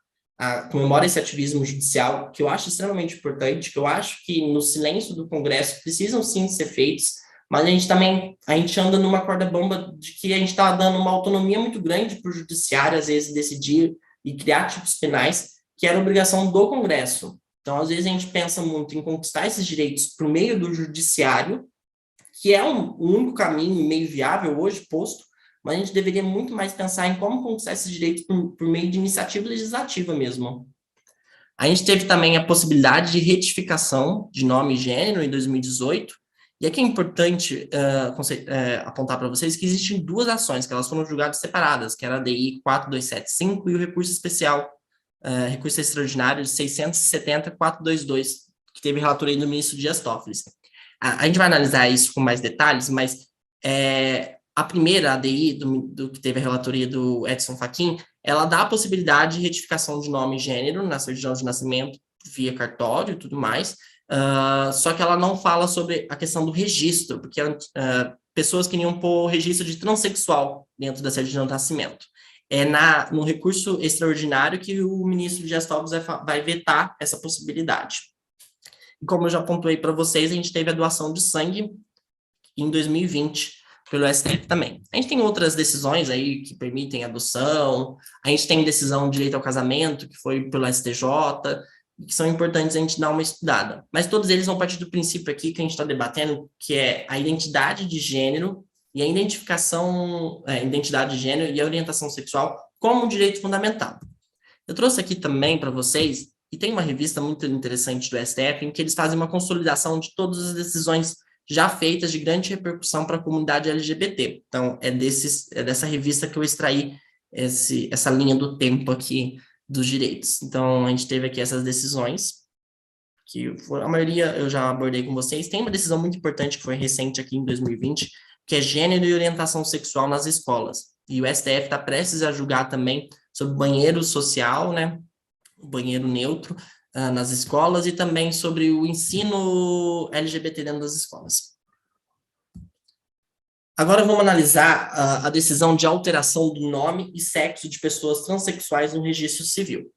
comemora esse ativismo judicial, que eu acho extremamente importante, que eu acho que no silêncio do Congresso precisam sim ser feitos, mas a gente anda numa corda bamba de que a gente está dando uma autonomia muito grande para o judiciário, às vezes, decidir e criar tipos penais, que era obrigação do Congresso. Então, às vezes, a gente pensa muito em conquistar esses direitos por meio do judiciário, que é o único caminho meio viável hoje posto, mas a gente deveria muito mais pensar em como conquistar esses direitos por meio de iniciativa legislativa mesmo. A gente teve também a possibilidade de retificação de nome e gênero em 2018, e aqui é importante apontar para vocês que existem duas ações, que elas foram julgadas separadas, que era a DI 4275 e o recurso especial, recurso extraordinário de 670.422, que teve relatoria do ministro Dias Toffoli. A gente vai analisar isso com mais detalhes, mas a primeira ADI, do que teve a relatoria do Edson Fachin, ela dá a possibilidade de retificação de nome e gênero na certidão de nascimento via cartório e tudo mais, só que ela não fala sobre a questão do registro, porque pessoas queriam pôr registro de transexual dentro da certidão de nascimento. É no recurso extraordinário que o ministro Dias Toffoli vai vetar essa possibilidade. E como eu já pontuei para vocês, a gente teve a doação de sangue em 2020 pelo STF também. A gente tem outras decisões aí que permitem adoção, a gente tem decisão de direito ao casamento, que foi pelo STJ, que são importantes a gente dar uma estudada. Mas todos eles vão partir do princípio aqui que a gente está debatendo, que é a identidade de gênero e a identidade de gênero e a orientação sexual como um direito fundamental. Eu trouxe aqui também para vocês, e tem uma revista muito interessante do STF, em que eles fazem uma consolidação de todas as decisões já feitas de grande repercussão para a comunidade LGBT. Então, é dessa revista que eu extraí essa linha do tempo aqui dos direitos. Então, a gente teve aqui essas decisões, que a maioria eu já abordei com vocês. Tem uma decisão muito importante que foi recente aqui em 2020, que é gênero e orientação sexual nas escolas. E o STF está prestes a julgar também sobre banheiro social, né, o banheiro neutro, nas escolas e também sobre o ensino LGBT dentro das escolas. Agora vamos analisar a decisão de alteração do nome e sexo de pessoas transexuais no registro civil.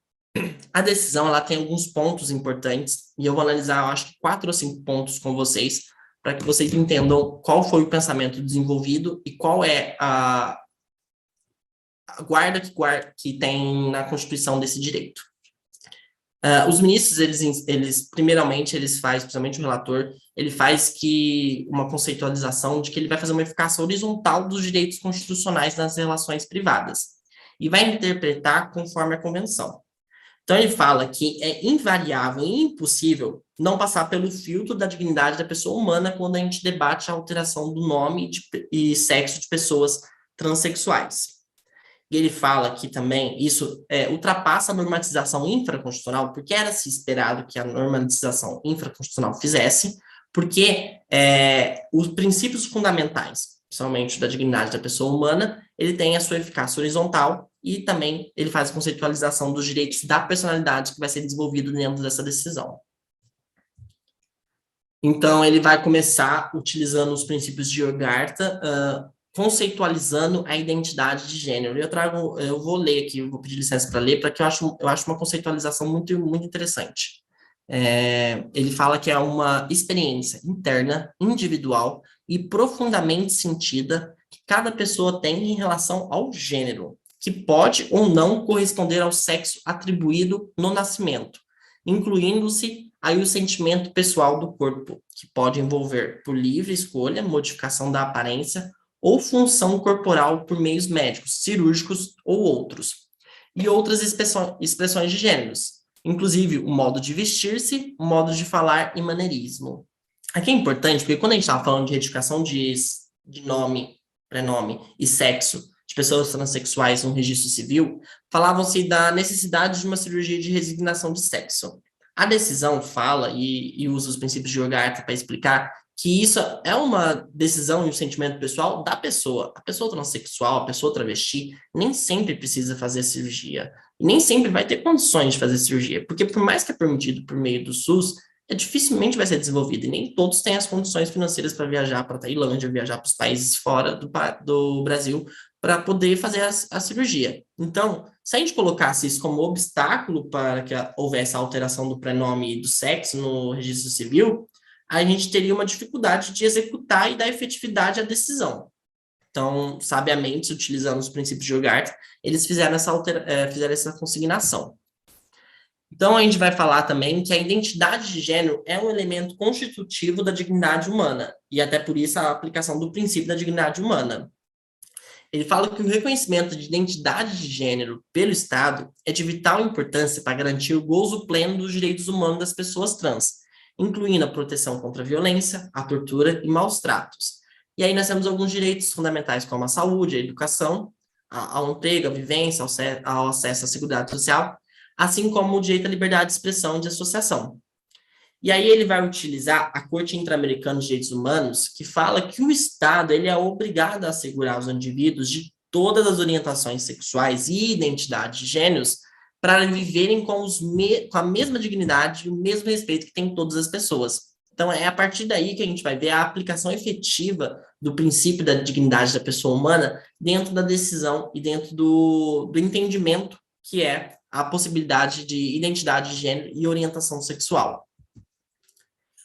A decisão ela tem alguns pontos importantes e eu vou analisar, eu acho que 4 ou 5 pontos com vocês para que vocês entendam qual foi o pensamento desenvolvido e qual é a guarda que tem na Constituição desse direito. Os ministros, primeiramente, eles fazem, principalmente o relator, ele faz uma conceitualização de que ele vai fazer uma eficácia horizontal dos direitos constitucionais nas relações privadas e vai interpretar conforme a convenção. Então, ele fala que é invariável e impossível não passar pelo filtro da dignidade da pessoa humana quando a gente debate a alteração do nome e sexo de pessoas transexuais. E ele fala que também isso ultrapassa a normatização infraconstitucional, porque era se esperado que a normatização infraconstitucional fizesse, porque os princípios fundamentais, principalmente da dignidade da pessoa humana, ele tem a sua eficácia horizontal e também ele faz a conceitualização dos direitos da personalidade que vai ser desenvolvido dentro dessa decisão. Então, ele vai começar utilizando os princípios de Hogarth, conceitualizando a identidade de gênero. Eu vou ler aqui, eu vou pedir licença para ler, porque eu acho uma conceitualização muito, muito interessante. Ele fala que é uma experiência interna, individual e profundamente sentida que cada pessoa tem em relação ao gênero, que pode ou não corresponder ao sexo atribuído no nascimento, incluindo-se aí o sentimento pessoal do corpo, que pode envolver, por livre escolha, modificação da aparência ou função corporal por meios médicos, cirúrgicos ou outros, e outras expressões de gêneros, inclusive o modo de vestir-se, o modo de falar e maneirismo. Aqui é importante, porque quando a gente estava falando de retificação de nome, prenome e sexo de pessoas transexuais no registro civil, falavam-se da necessidade de uma cirurgia de resignação de sexo. A decisão fala, e usa os princípios de Hogarth para explicar, que isso é uma decisão e um sentimento pessoal da pessoa. A pessoa transexual, a pessoa travesti, nem sempre precisa fazer cirurgia. E nem sempre vai ter condições de fazer cirurgia. Porque por mais que é permitido por meio do SUS, dificilmente vai ser desenvolvido. E nem todos têm as condições financeiras para viajar para a Tailândia, viajar para os países fora do Brasil, para poder fazer a cirurgia. Então, se a gente colocasse isso como obstáculo para que houvesse a alteração do prenome e do sexo no registro civil, a gente teria uma dificuldade de executar e dar efetividade à decisão. Então, sabiamente, utilizando os princípios de Hogarth, eles fizeram fizeram essa consignação. Então, a gente vai falar também que a identidade de gênero é um elemento constitutivo da dignidade humana, e até por isso a aplicação do princípio da dignidade humana. Ele fala que o reconhecimento de identidade de gênero pelo Estado é de vital importância para garantir o gozo pleno dos direitos humanos das pessoas trans, incluindo a proteção contra a violência, a tortura e maus tratos. E aí nós temos alguns direitos fundamentais, como a saúde, a educação, ao emprego, à vivência, ao acesso à seguridade social, assim como o direito à liberdade de expressão e de associação. E aí ele vai utilizar a Corte Interamericana de Direitos Humanos, que fala que o Estado ele é obrigado a assegurar os indivíduos de todas as orientações sexuais e identidade de gêneros para viverem com a mesma dignidade e o mesmo respeito que têm todas as pessoas. Então, é a partir daí que a gente vai ver a aplicação efetiva do princípio da dignidade da pessoa humana dentro da decisão e dentro do entendimento que é a possibilidade de identidade de gênero e orientação sexual.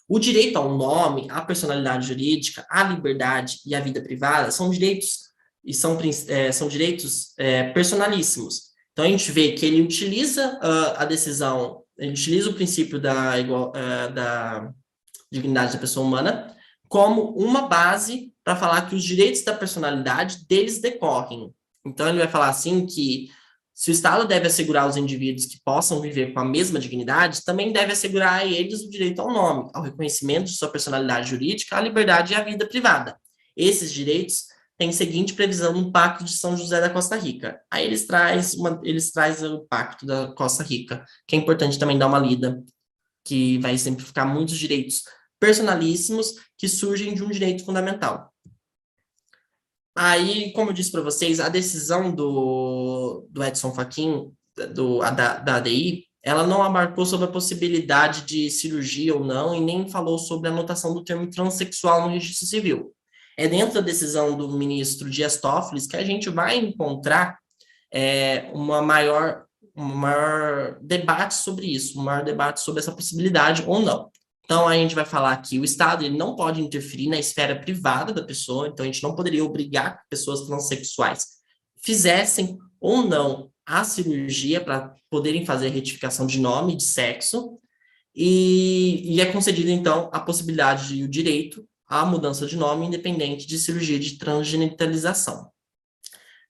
O direito ao nome, à personalidade jurídica, à liberdade e à vida privada são direitos personalíssimos. Então, a gente vê que ele utiliza a decisão, ele utiliza o princípio da dignidade da pessoa humana como uma base para falar que os direitos da personalidade deles decorrem. Então, ele vai falar assim que se o Estado deve assegurar aos indivíduos que possam viver com a mesma dignidade, também deve assegurar a eles o direito ao nome, ao reconhecimento de sua personalidade jurídica, à liberdade e à vida privada. Esses direitos têm seguinte previsão no Pacto de São José da Costa Rica. Aí eles trazem o Pacto da Costa Rica, que é importante também dar uma lida, que vai exemplificar muitos direitos personalíssimos que surgem de um direito fundamental. Aí, como eu disse para vocês, a decisão do Edson Fachin, da ADI, ela não abarcou sobre a possibilidade de cirurgia ou não, e nem falou sobre a anotação do termo transexual no registro civil. É dentro da decisão do ministro Dias Toffoli que a gente vai encontrar um maior debate sobre isso, um maior debate sobre essa possibilidade ou não. Então, a gente vai falar que o Estado ele não pode interferir na esfera privada da pessoa, então a gente não poderia obrigar que pessoas transexuais fizessem ou não a cirurgia para poderem fazer a retificação de nome e de sexo, e é concedido, então, a possibilidade e o direito à mudança de nome independente de cirurgia de transgenitalização.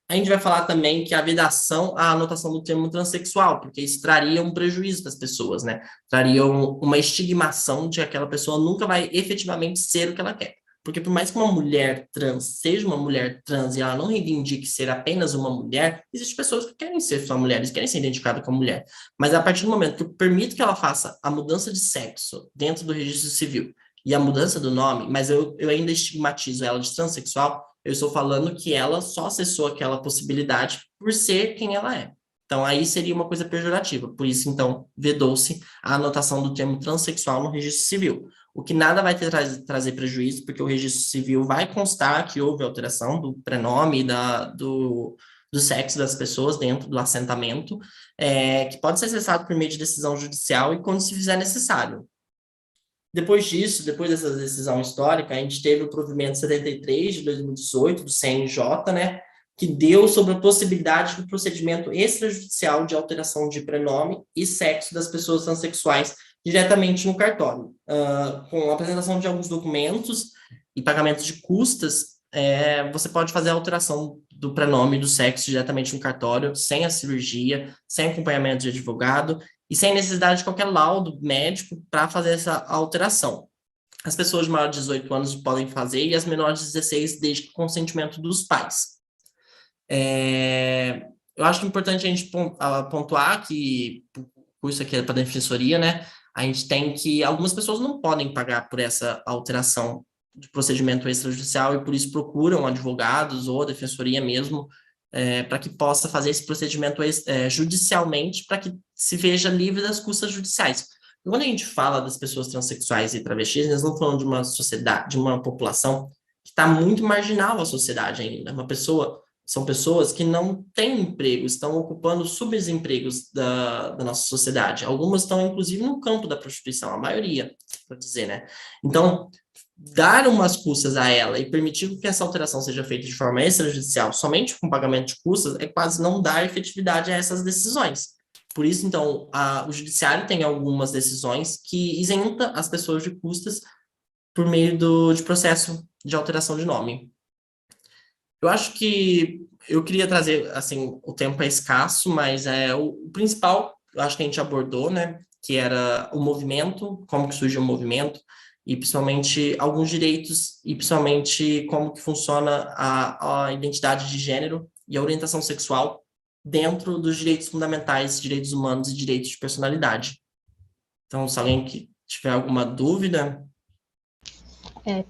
A gente vai falar também que a vedação à anotação do termo transexual, porque isso traria um prejuízo das pessoas, né? Traria uma estigmação de que aquela pessoa nunca vai efetivamente ser o que ela quer. Porque por mais que uma mulher trans seja uma mulher trans e ela não reivindique ser apenas uma mulher, existem pessoas que querem ser só mulheres, querem ser identificadas como mulher. Mas a partir do momento que eu permito que ela faça a mudança de sexo dentro do registro civil e a mudança do nome, mas eu ainda estigmatizo ela de transexual, eu estou falando que ela só acessou aquela possibilidade por ser quem ela é. Então, aí seria uma coisa pejorativa. Por isso, então, vedou-se a anotação do termo transexual no registro civil. O que nada vai trazer prejuízo, porque o registro civil vai constar que houve alteração do prenome e do sexo das pessoas dentro do assentamento, que pode ser acessado por meio de decisão judicial e quando se fizer necessário. Depois disso, depois dessa decisão histórica, a gente teve o provimento 73 de 2018 do CNJ, né, que deu sobre a possibilidade do procedimento extrajudicial de alteração de prenome e sexo das pessoas transexuais diretamente no cartório, com a apresentação de alguns documentos e pagamento de custas, você pode fazer a alteração do prenome e do sexo diretamente no cartório, sem a cirurgia, sem acompanhamento de advogado, e sem necessidade de qualquer laudo médico para fazer essa alteração. As pessoas de maior de 18 anos podem fazer e as menores de 16 desde o consentimento dos pais. Eu acho importante a gente pontuar que, por isso aqui é para a defensoria, né, a gente tem que algumas pessoas não podem pagar por essa alteração de procedimento extrajudicial e por isso procuram advogados ou a defensoria mesmo para que possa fazer esse procedimento judicialmente, para que se veja livre das custas judiciais. Quando a gente fala das pessoas transexuais e travestis, nós não falamos de uma sociedade, de uma população que está muito marginal à sociedade ainda. Uma pessoa São pessoas que não têm emprego, estão ocupando subempregos da nossa sociedade. Algumas estão, inclusive, no campo da prostituição, a maioria, para dizer, né? Então, dar umas custas a ela e permitir que essa alteração seja feita de forma extrajudicial, somente com pagamento de custas, é quase não dar efetividade a essas decisões. Por isso, então, o judiciário tem algumas decisões que isenta as pessoas de custas por meio de processo de alteração de nome. Eu acho que eu queria trazer, assim, o tempo é escasso, mas o principal, eu acho que a gente abordou, né, que era o movimento, como que surgiu o movimento, e principalmente alguns direitos, e principalmente como que funciona a identidade de gênero e a orientação sexual dentro dos direitos fundamentais, direitos humanos e direitos de personalidade. Então, se alguém que tiver alguma dúvida...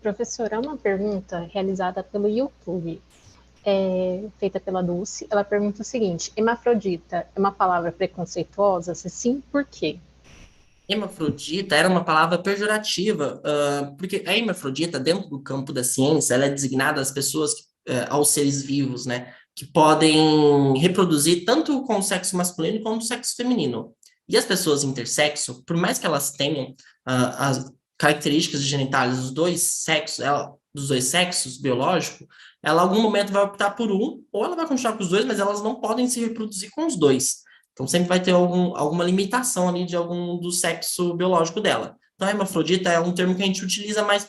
Professora, uma pergunta realizada pelo YouTube, feita pela Dulce. Ela pergunta o seguinte: hermafrodita é uma palavra preconceituosa? Se sim, por quê? Hermafrodita era uma palavra pejorativa, porque a hermafrodita, dentro do campo da ciência, ela é designada às pessoas, aos seres vivos, né, que podem reproduzir tanto com o sexo masculino como o sexo feminino. E as pessoas intersexo, por mais que elas tenham as características genitais dos dois sexos biológicos, ela em algum momento vai optar por um, ou ela vai continuar com os dois, mas elas não podem se reproduzir com os dois. Então, sempre vai ter alguma limitação ali de algum do sexo biológico dela. Então, a hermafrodita é um termo que a gente utiliza mais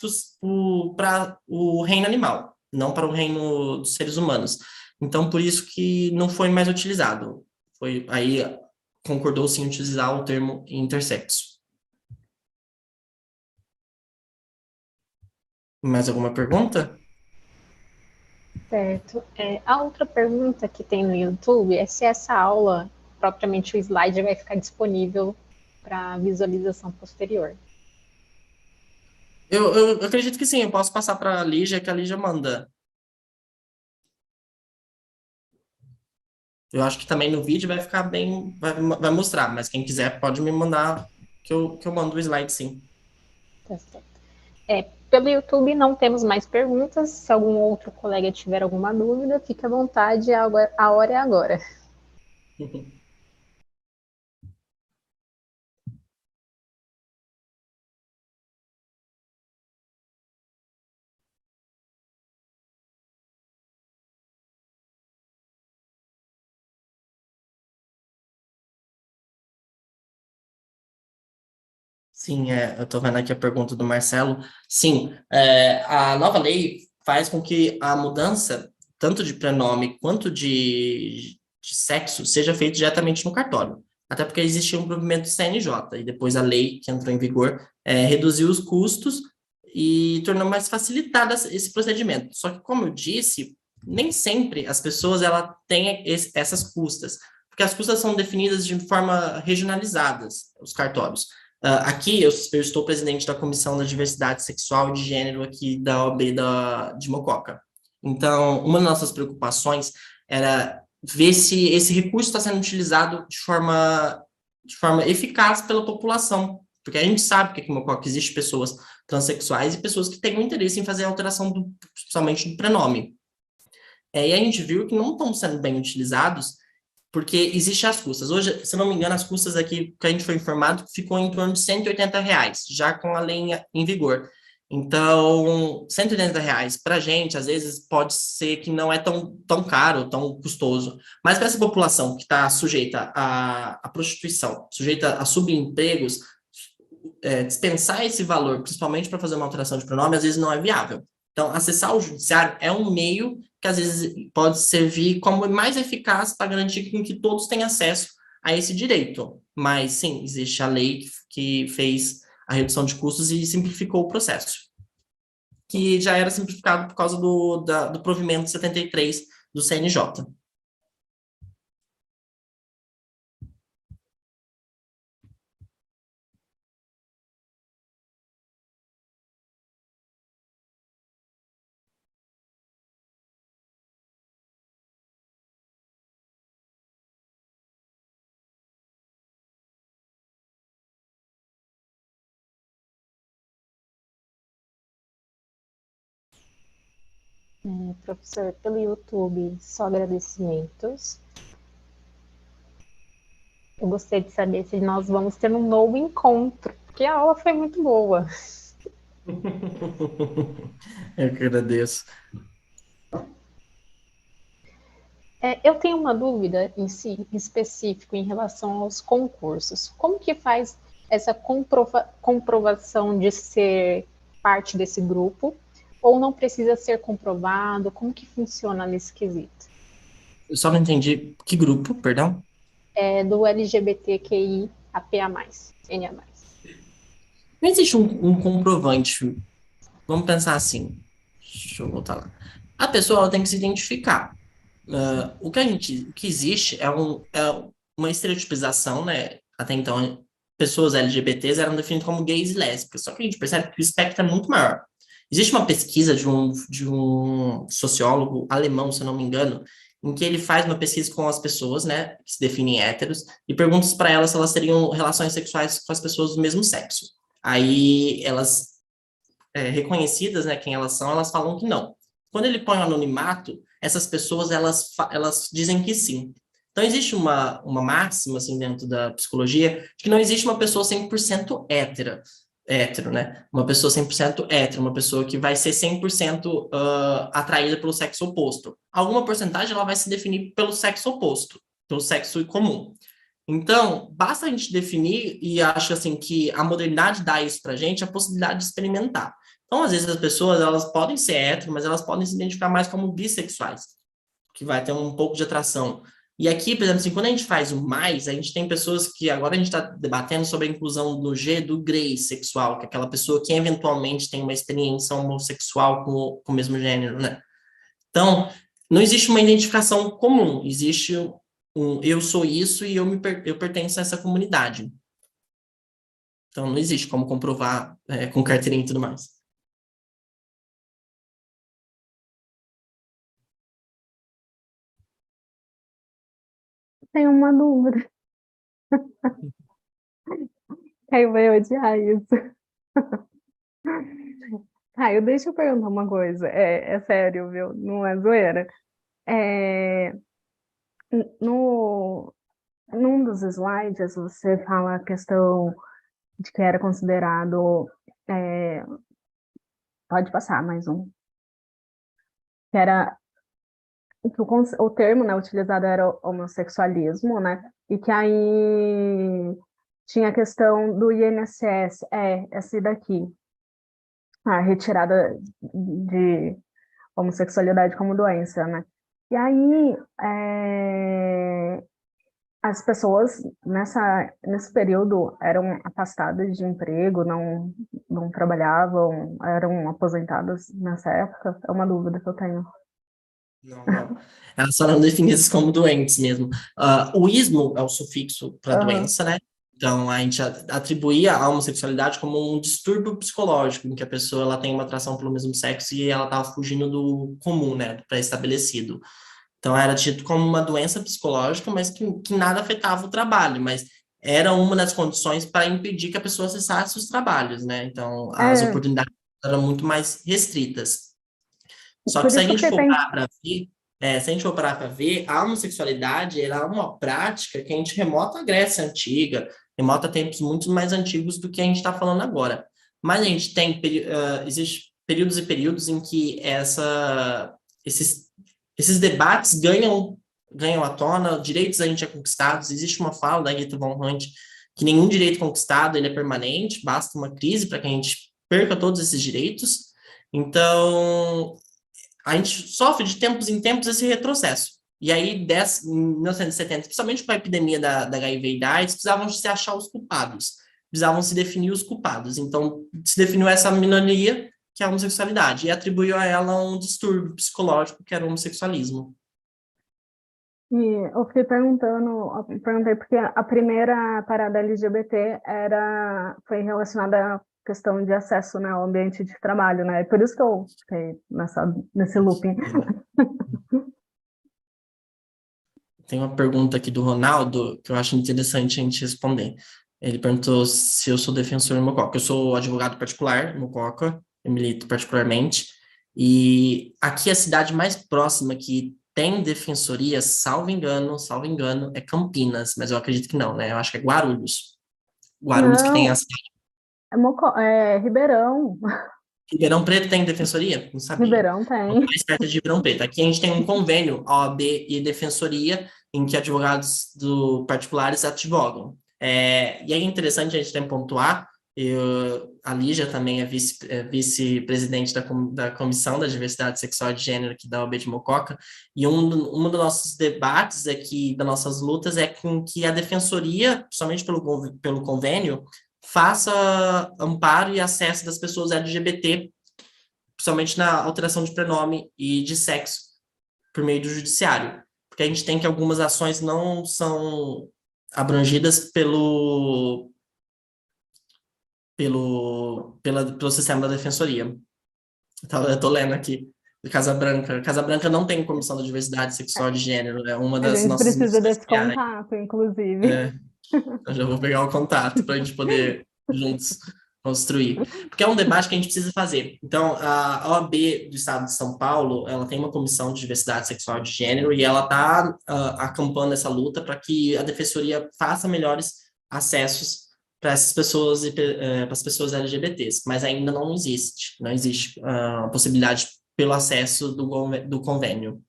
para o reino animal, não para o reino dos seres humanos. Então, por isso que não foi mais utilizado. Aí concordou-se em utilizar o termo intersexo. Mais alguma pergunta? Certo. A outra pergunta que tem no YouTube é se essa aula, propriamente o slide, vai ficar disponível para visualização posterior. Eu acredito que sim, eu posso passar para a Lígia, que a Lígia manda. Eu acho que também no vídeo vai ficar bem, vai mostrar, mas quem quiser pode me mandar que eu mando o slide, sim. Tá certo. Pelo YouTube não temos mais perguntas. Se algum outro colega tiver alguma dúvida, fique à vontade, a hora é agora. Sim, eu estou vendo aqui a pergunta do Marcelo. Sim, a nova lei faz com que a mudança, tanto de prenome quanto de sexo, seja feita diretamente no cartório. Até porque existia um provimento CNJ, e depois a lei que entrou em vigor reduziu os custos e tornou mais facilitado esse procedimento. Só que, como eu disse, nem sempre as pessoas têm essas custas, porque as custas são definidas de forma regionalizadas, os cartórios. Aqui eu estou presidente da Comissão da Diversidade Sexual e de Gênero aqui da OAB de Mococa. Então, uma das nossas preocupações era ver se esse recurso está sendo utilizado de forma eficaz pela população, porque a gente sabe que aqui em Mococa existe pessoas transexuais e pessoas que têm um interesse em fazer a alteração principalmente do prenome. E a gente viu que não estão sendo bem utilizados porque existem as custas. Hoje, se não me engano, as custas aqui que a gente foi informado ficou em torno de R$ 180, já com a lei em vigor. Então, R$ 180 para a gente, às vezes, pode ser que não é tão caro, tão custoso. Mas para essa população que está sujeita à prostituição, sujeita a subempregos, dispensar esse valor, principalmente para fazer uma alteração de pronome, às vezes não é viável. Então, acessar o judiciário é um meio que às vezes pode servir como mais eficaz para garantir que todos tenham acesso a esse direito. Mas sim, existe a lei que fez a redução de custos e simplificou o processo, que já era simplificado por causa do provimento 73 do CNJ. Professor, pelo YouTube, só agradecimentos. Eu gostaria de saber se nós vamos ter um novo encontro, porque a aula foi muito boa. Eu que agradeço. Eu tenho uma dúvida em si, em específico, em relação aos concursos. Como que faz essa comprovação de ser parte desse grupo? Ou não precisa ser comprovado? Como que funciona nesse quesito? Eu só não entendi que grupo, perdão? Do LGBTQI APA+, NA+. Não existe um comprovante. Vamos pensar assim. Deixa eu voltar lá. A pessoa ela tem que se identificar. O que existe é uma estereotipização, né? Até então, pessoas LGBTs eram definidas como gays e lésbicas. Só que a gente percebe que o espectro é muito maior. Existe uma pesquisa de um sociólogo alemão, se eu não me engano, em que ele faz uma pesquisa com as pessoas, né, que se definem héteros, e pergunta para elas se elas teriam relações sexuais com as pessoas do mesmo sexo. Aí elas reconhecidas, né, quem elas falam que não. Quando ele põe o anonimato, essas pessoas, elas dizem que sim. Então, existe uma máxima, assim, dentro da psicologia, de que não existe uma pessoa 100% hétero, né? Uma pessoa 100% hétero, uma pessoa que vai ser 100% atraída pelo sexo oposto. Alguma porcentagem, ela vai se definir pelo sexo oposto, pelo sexo comum. Então, basta a gente definir, e acho assim que a modernidade dá isso pra gente, a possibilidade de experimentar. Então, às vezes as pessoas, elas podem ser hétero, mas elas podem se identificar mais como bissexuais, que vai ter um pouco de atração. E aqui, por exemplo, assim, quando a gente faz o mais, a gente tem pessoas que agora a gente está debatendo sobre a inclusão no G do grey sexual, que é aquela pessoa que eventualmente tem uma experiência homossexual com o mesmo gênero, né? Então, não existe uma identificação comum, existe eu sou isso e eu pertenço a essa comunidade. Então, não existe como comprovar com carteirinha e tudo mais. Tenho uma dúvida. Caio vai odiar isso. Caio, deixa eu perguntar uma coisa. É sério, viu? Não é zoeira. É, no, Num dos slides, você fala a questão de que era considerado. é, Pode passar mais um. Que era. Que o termo, né, utilizado era homossexualismo, né? E que aí tinha a questão do INSS, esse daqui, a retirada de homossexualidade como doença, né? E aí, as pessoas nesse período eram afastadas de emprego, não trabalhavam, eram aposentadas nessa época? É uma dúvida que eu tenho. Não, não. Elas foram definidas como doentes mesmo. O ismo é o sufixo para Aham. doença, né? Então, a gente atribuía a homossexualidade como um distúrbio psicológico, em que a pessoa ela tem uma atração pelo mesmo sexo e ela estava fugindo do comum, né? Do pré-estabelecido. Então, era tido como uma doença psicológica, mas que nada afetava o trabalho, mas era uma das condições para impedir que a pessoa acessasse os trabalhos, né? Então, as É, oportunidades eram muito mais restritas. Só que por se a isso que eu gente fiquei for pensando. parar para ver, se a gente for parar para ver, a homossexualidade era uma prática que a gente remota à Grécia Antiga, remota a tempos muito mais antigos do que a gente está falando agora. Mas a gente tem, existe períodos e períodos em que esses debates ganham à tona, direitos a gente é conquistados, existe uma fala da Rita Von Hunt que nenhum direito conquistado ele é permanente, basta uma crise para que a gente perca todos esses direitos. Então, a gente sofre de tempos em tempos esse retrocesso. E aí, em 1970, principalmente com a epidemia da HIV e da AIDS, precisavam se achar os culpados, precisavam se definir os culpados. Então, se definiu essa minoria, que é a homossexualidade, e atribuiu a ela um distúrbio psicológico, que era o homossexualismo. E eu fiquei perguntei porque a primeira parada LGBT foi relacionada à questão de acesso, né, ao ambiente de trabalho, né? Por isso que eu fiquei nesse looping. Tem uma pergunta aqui do Ronaldo que eu acho interessante a gente responder. Ele perguntou se eu sou defensor do Mococa. Eu sou advogado particular no Mococa, eu milito particularmente. E aqui a cidade mais próxima que tem defensoria, salvo engano, é Campinas, mas eu acredito que não, né? Eu acho que é Guarulhos. Guarulhos que tem a Não, é Ribeirão. Ribeirão Preto tem defensoria? Não sabia. Ribeirão Então, tem. mais perto de Ribeirão Preto. Aqui a gente tem um convênio, OAB e defensoria, em que advogados particulares advogam. E aí é interessante a gente tem pontuar, a Lígia também é vice-presidente da Comissão da Diversidade Sexual e de Gênero aqui da OAB de Mococa, e um dos nossos debates aqui, das nossas lutas, é com que a defensoria, somente pelo convênio, faça amparo e acesso das pessoas LGBT, principalmente na alteração de prenome e de sexo, por meio do judiciário. Porque a gente tem que algumas ações não são abrangidas pelo sistema da defensoria. Então, eu estou lendo aqui. Casa Branca. Casa Branca não tem comissão da diversidade sexual e de gênero, é uma A das gente nossas precisa missões desse diárias. contato, inclusive. Eu já vou pegar o contato para a gente poder juntos construir. Porque é um debate que a gente precisa fazer. Então, a OAB do Estado de São Paulo, ela tem uma comissão de diversidade sexual e de gênero e ela está acampando essa luta para que a defensoria faça melhores acessos para essas pessoas e para as pessoas LGBTs, mas ainda não existe a possibilidade pelo acesso do convênio.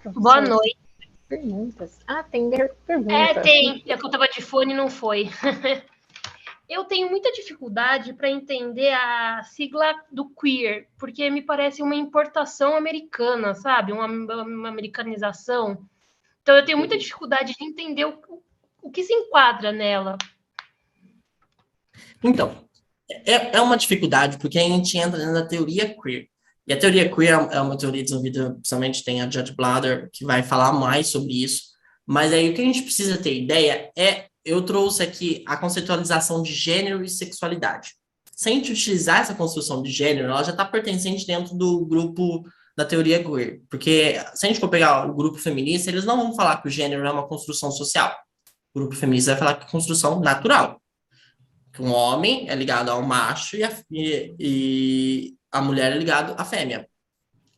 Boa Professor, noite. perguntas. Ah, tem pergunta. Tem. É que eu tava de fone e não foi. Eu tenho muita dificuldade para entender a sigla do queer, porque me parece uma importação americana, sabe? Uma americanização. Então eu tenho muita dificuldade de entender o que se enquadra nela. Então, é uma dificuldade, porque a gente entra dentro da teoria queer. E a teoria queer é uma teoria desenvolvida, principalmente tem a Judge Bladder, que vai falar mais sobre isso. Mas aí o que a gente precisa ter ideia eu trouxe aqui a conceitualização de gênero e sexualidade. Se a gente utilizar essa construção de gênero, ela já está pertencente dentro do grupo da teoria queer. Porque se a gente for pegar o grupo feminista, eles não vão falar que o gênero é uma construção social. O grupo feminista vai falar que é construção natural, que um homem é ligado ao macho e a mulher é ligado à fêmea.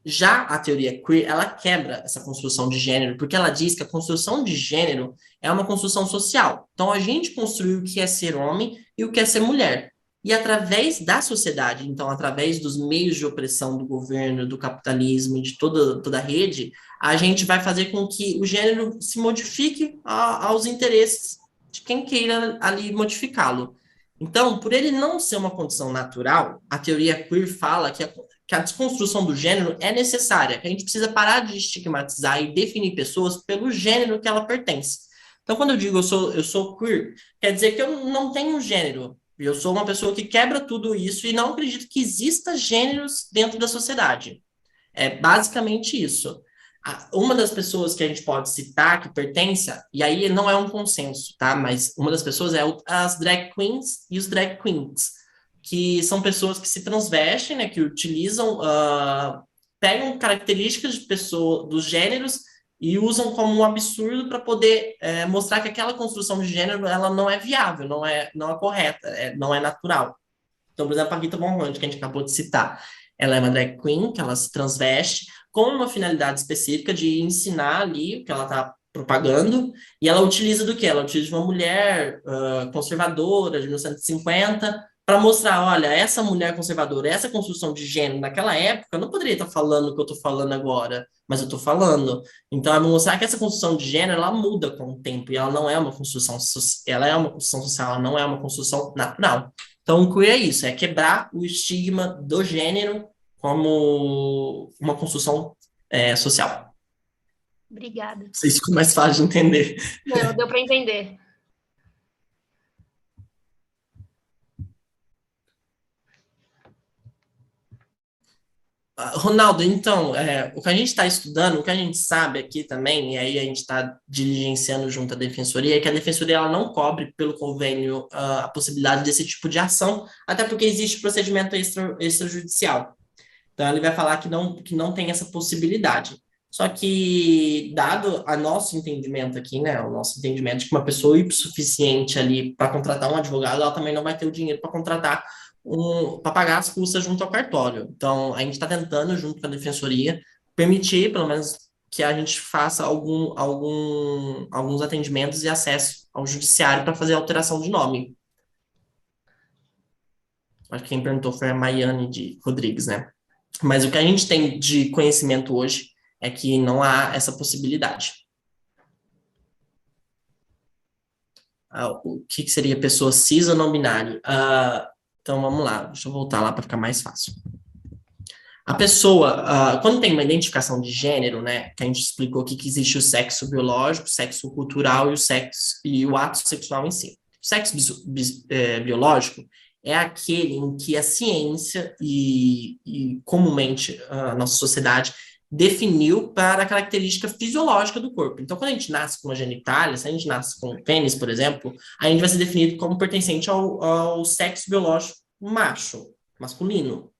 Já a teoria queer, ela quebra essa construção de gênero, porque ela diz que a construção de gênero é uma construção social. Então, a gente construiu o que é ser homem e o que é ser mulher. E através da sociedade, então, através dos meios de opressão do governo, do capitalismo e de toda a rede, a gente vai fazer com que o gênero se modifique aos interesses de quem queira ali modificá-lo. Então, por ele não ser uma condição natural, a teoria queer fala que a desconstrução do gênero é necessária, que a gente precisa parar de estigmatizar e definir pessoas pelo gênero que ela pertence. Então, quando eu digo eu sou queer, quer dizer que eu não tenho gênero. Eu sou uma pessoa que quebra tudo isso e não acredito que exista gêneros dentro da sociedade. É basicamente isso. Uma das pessoas que a gente pode citar que pertence, e aí não é um consenso, tá? Mas uma das pessoas é as drag queens e os drag queens, que são pessoas que se transvestem, né? Que utilizam, pegam características de pessoa, dos gêneros e usam como um absurdo para poder mostrar que aquela construção de gênero ela não é viável, não é correta, não é natural. Então, por exemplo, a Rita Von Hunt, que a gente acabou de citar, ela é uma drag queen, que ela se transveste com uma finalidade específica de ensinar ali o que ela está propagando, e ela utiliza do quê? Ela utiliza uma mulher conservadora de 1950 para mostrar, olha, essa mulher conservadora, essa construção de gênero naquela época, eu não poderia estar falando o que eu estou falando agora, mas eu estou falando. Então, ela vai mostrar que essa construção de gênero, ela muda com o tempo, e ela não é uma construção, ela é uma construção social, ela não é uma construção natural. Então, o queer é isso, é quebrar o estigma do gênero como uma construção social. Obrigada. Não sei se ficou mais fácil de entender. Não, deu para entender. Ronaldo, então, o que a gente está estudando, o que a gente sabe aqui também, e aí a gente está diligenciando junto à Defensoria, é que a Defensoria ela não cobre pelo convênio a possibilidade desse tipo de ação, até porque existe procedimento extrajudicial. Então, ele vai falar que não tem essa possibilidade. Só que, dado a nosso entendimento aqui, né, o nosso entendimento de que uma pessoa hipossuficiente ali para contratar um advogado, ela também não vai ter o dinheiro para contratar para pagar as custas junto ao cartório. Então, a gente está tentando, junto com a defensoria, permitir, pelo menos, que a gente faça alguns atendimentos e acesso ao judiciário para fazer alteração de nome. Acho que quem perguntou foi a Maiane de Rodrigues, né? Mas o que a gente tem de conhecimento hoje é que não há essa possibilidade. O que seria pessoa cis ou não binária? Então vamos lá, deixa eu voltar lá para ficar mais fácil. A pessoa, quando tem uma identificação de gênero, né, que a gente explicou aqui que existe o sexo biológico, o sexo cultural e o ato sexual em si. O sexo biológico é aquele em que a ciência e comumente a nossa sociedade definiu para a característica fisiológica do corpo. Então, quando a gente nasce com uma genitália, se a gente nasce com um pênis, por exemplo, a gente vai ser definido como pertencente ao sexo biológico macho, masculino.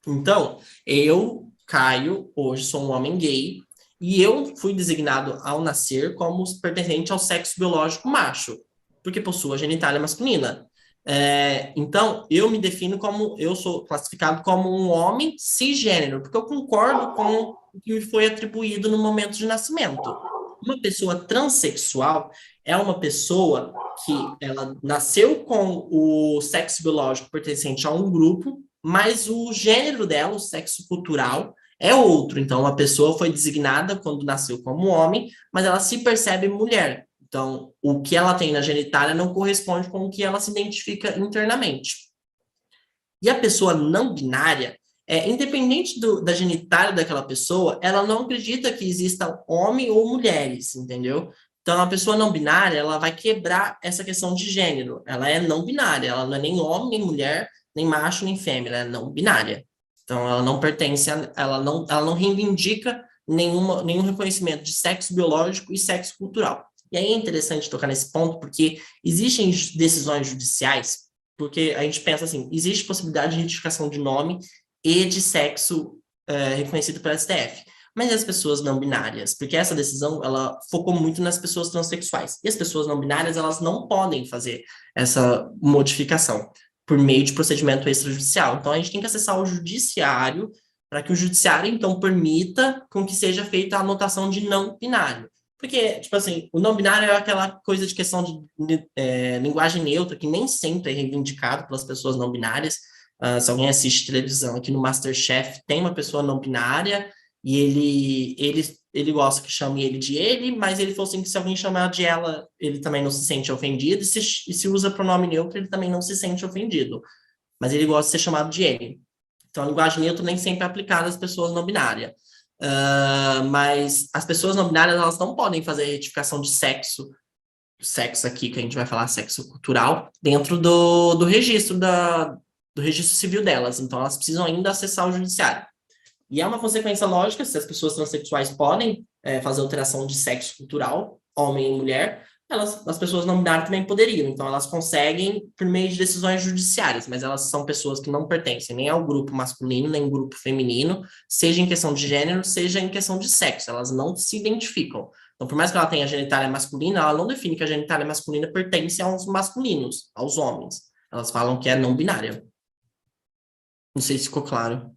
Então, eu, Caio, hoje sou um homem gay, e eu fui designado ao nascer como pertencente ao sexo biológico macho, porque possuo a genitália masculina. Então, eu me defino como, eu sou classificado como um homem cisgênero, porque eu concordo com o que me foi atribuído no momento de nascimento. Uma pessoa transexual é uma pessoa que ela nasceu com o sexo biológico pertencente a um grupo, mas o gênero dela, o sexo cultural, é outro. Então, a pessoa foi designada quando nasceu como homem, mas ela se percebe mulher. Então, o que ela tem na genitália não corresponde com o que ela se identifica internamente. E a pessoa não binária, independente da genitália daquela pessoa, ela não acredita que exista homem ou mulheres, entendeu? Então, a pessoa não binária, ela vai quebrar essa questão de gênero. Ela é não binária, ela não é nem homem, nem mulher, nem macho, nem fêmea, ela é não binária. Então, ela não pertence, ela não reivindica nenhum reconhecimento de sexo biológico e sexo cultural. E aí é interessante tocar nesse ponto, porque existem decisões judiciais, porque a gente pensa assim, existe possibilidade de retificação de nome e de sexo reconhecido pela STF. Mas e as pessoas não binárias? Porque essa decisão, ela focou muito nas pessoas transexuais. E as pessoas não binárias, elas não podem fazer essa modificação por meio de procedimento extrajudicial. Então, a gente tem que acessar o judiciário para que o judiciário, então, permita com que seja feita a anotação de não binário. Porque, tipo assim, o não binário é aquela coisa de questão de linguagem neutra, que nem sempre é reivindicado pelas pessoas não binárias. Se alguém assiste televisão aqui no MasterChef, tem uma pessoa não binária, e ele gosta que chame ele de ele, mas ele falou assim que se alguém chamar de ela, ele também não se sente ofendido, e se usa pronome neutro, ele também não se sente ofendido. Mas ele gosta de ser chamado de ele. Então, a linguagem neutra nem sempre é aplicada às pessoas não binárias. Mas as pessoas não binárias, elas não podem fazer retificação de sexo aqui, que a gente vai falar sexo cultural, dentro do registro do registro civil delas. Então, elas precisam ainda acessar o judiciário. E é uma consequência lógica, se as pessoas transexuais podem fazer alteração de sexo cultural, homem e mulher, as pessoas não binárias também poderiam. Então, elas conseguem por meio de decisões judiciárias, mas elas são pessoas que não pertencem nem ao grupo masculino, nem ao grupo feminino, seja em questão de gênero, seja em questão de sexo. Elas não se identificam. Então, por mais que ela tenha genitália masculina, ela não define que a genitália masculina pertence aos masculinos, aos homens. Elas falam que é não binária. Não sei se ficou claro.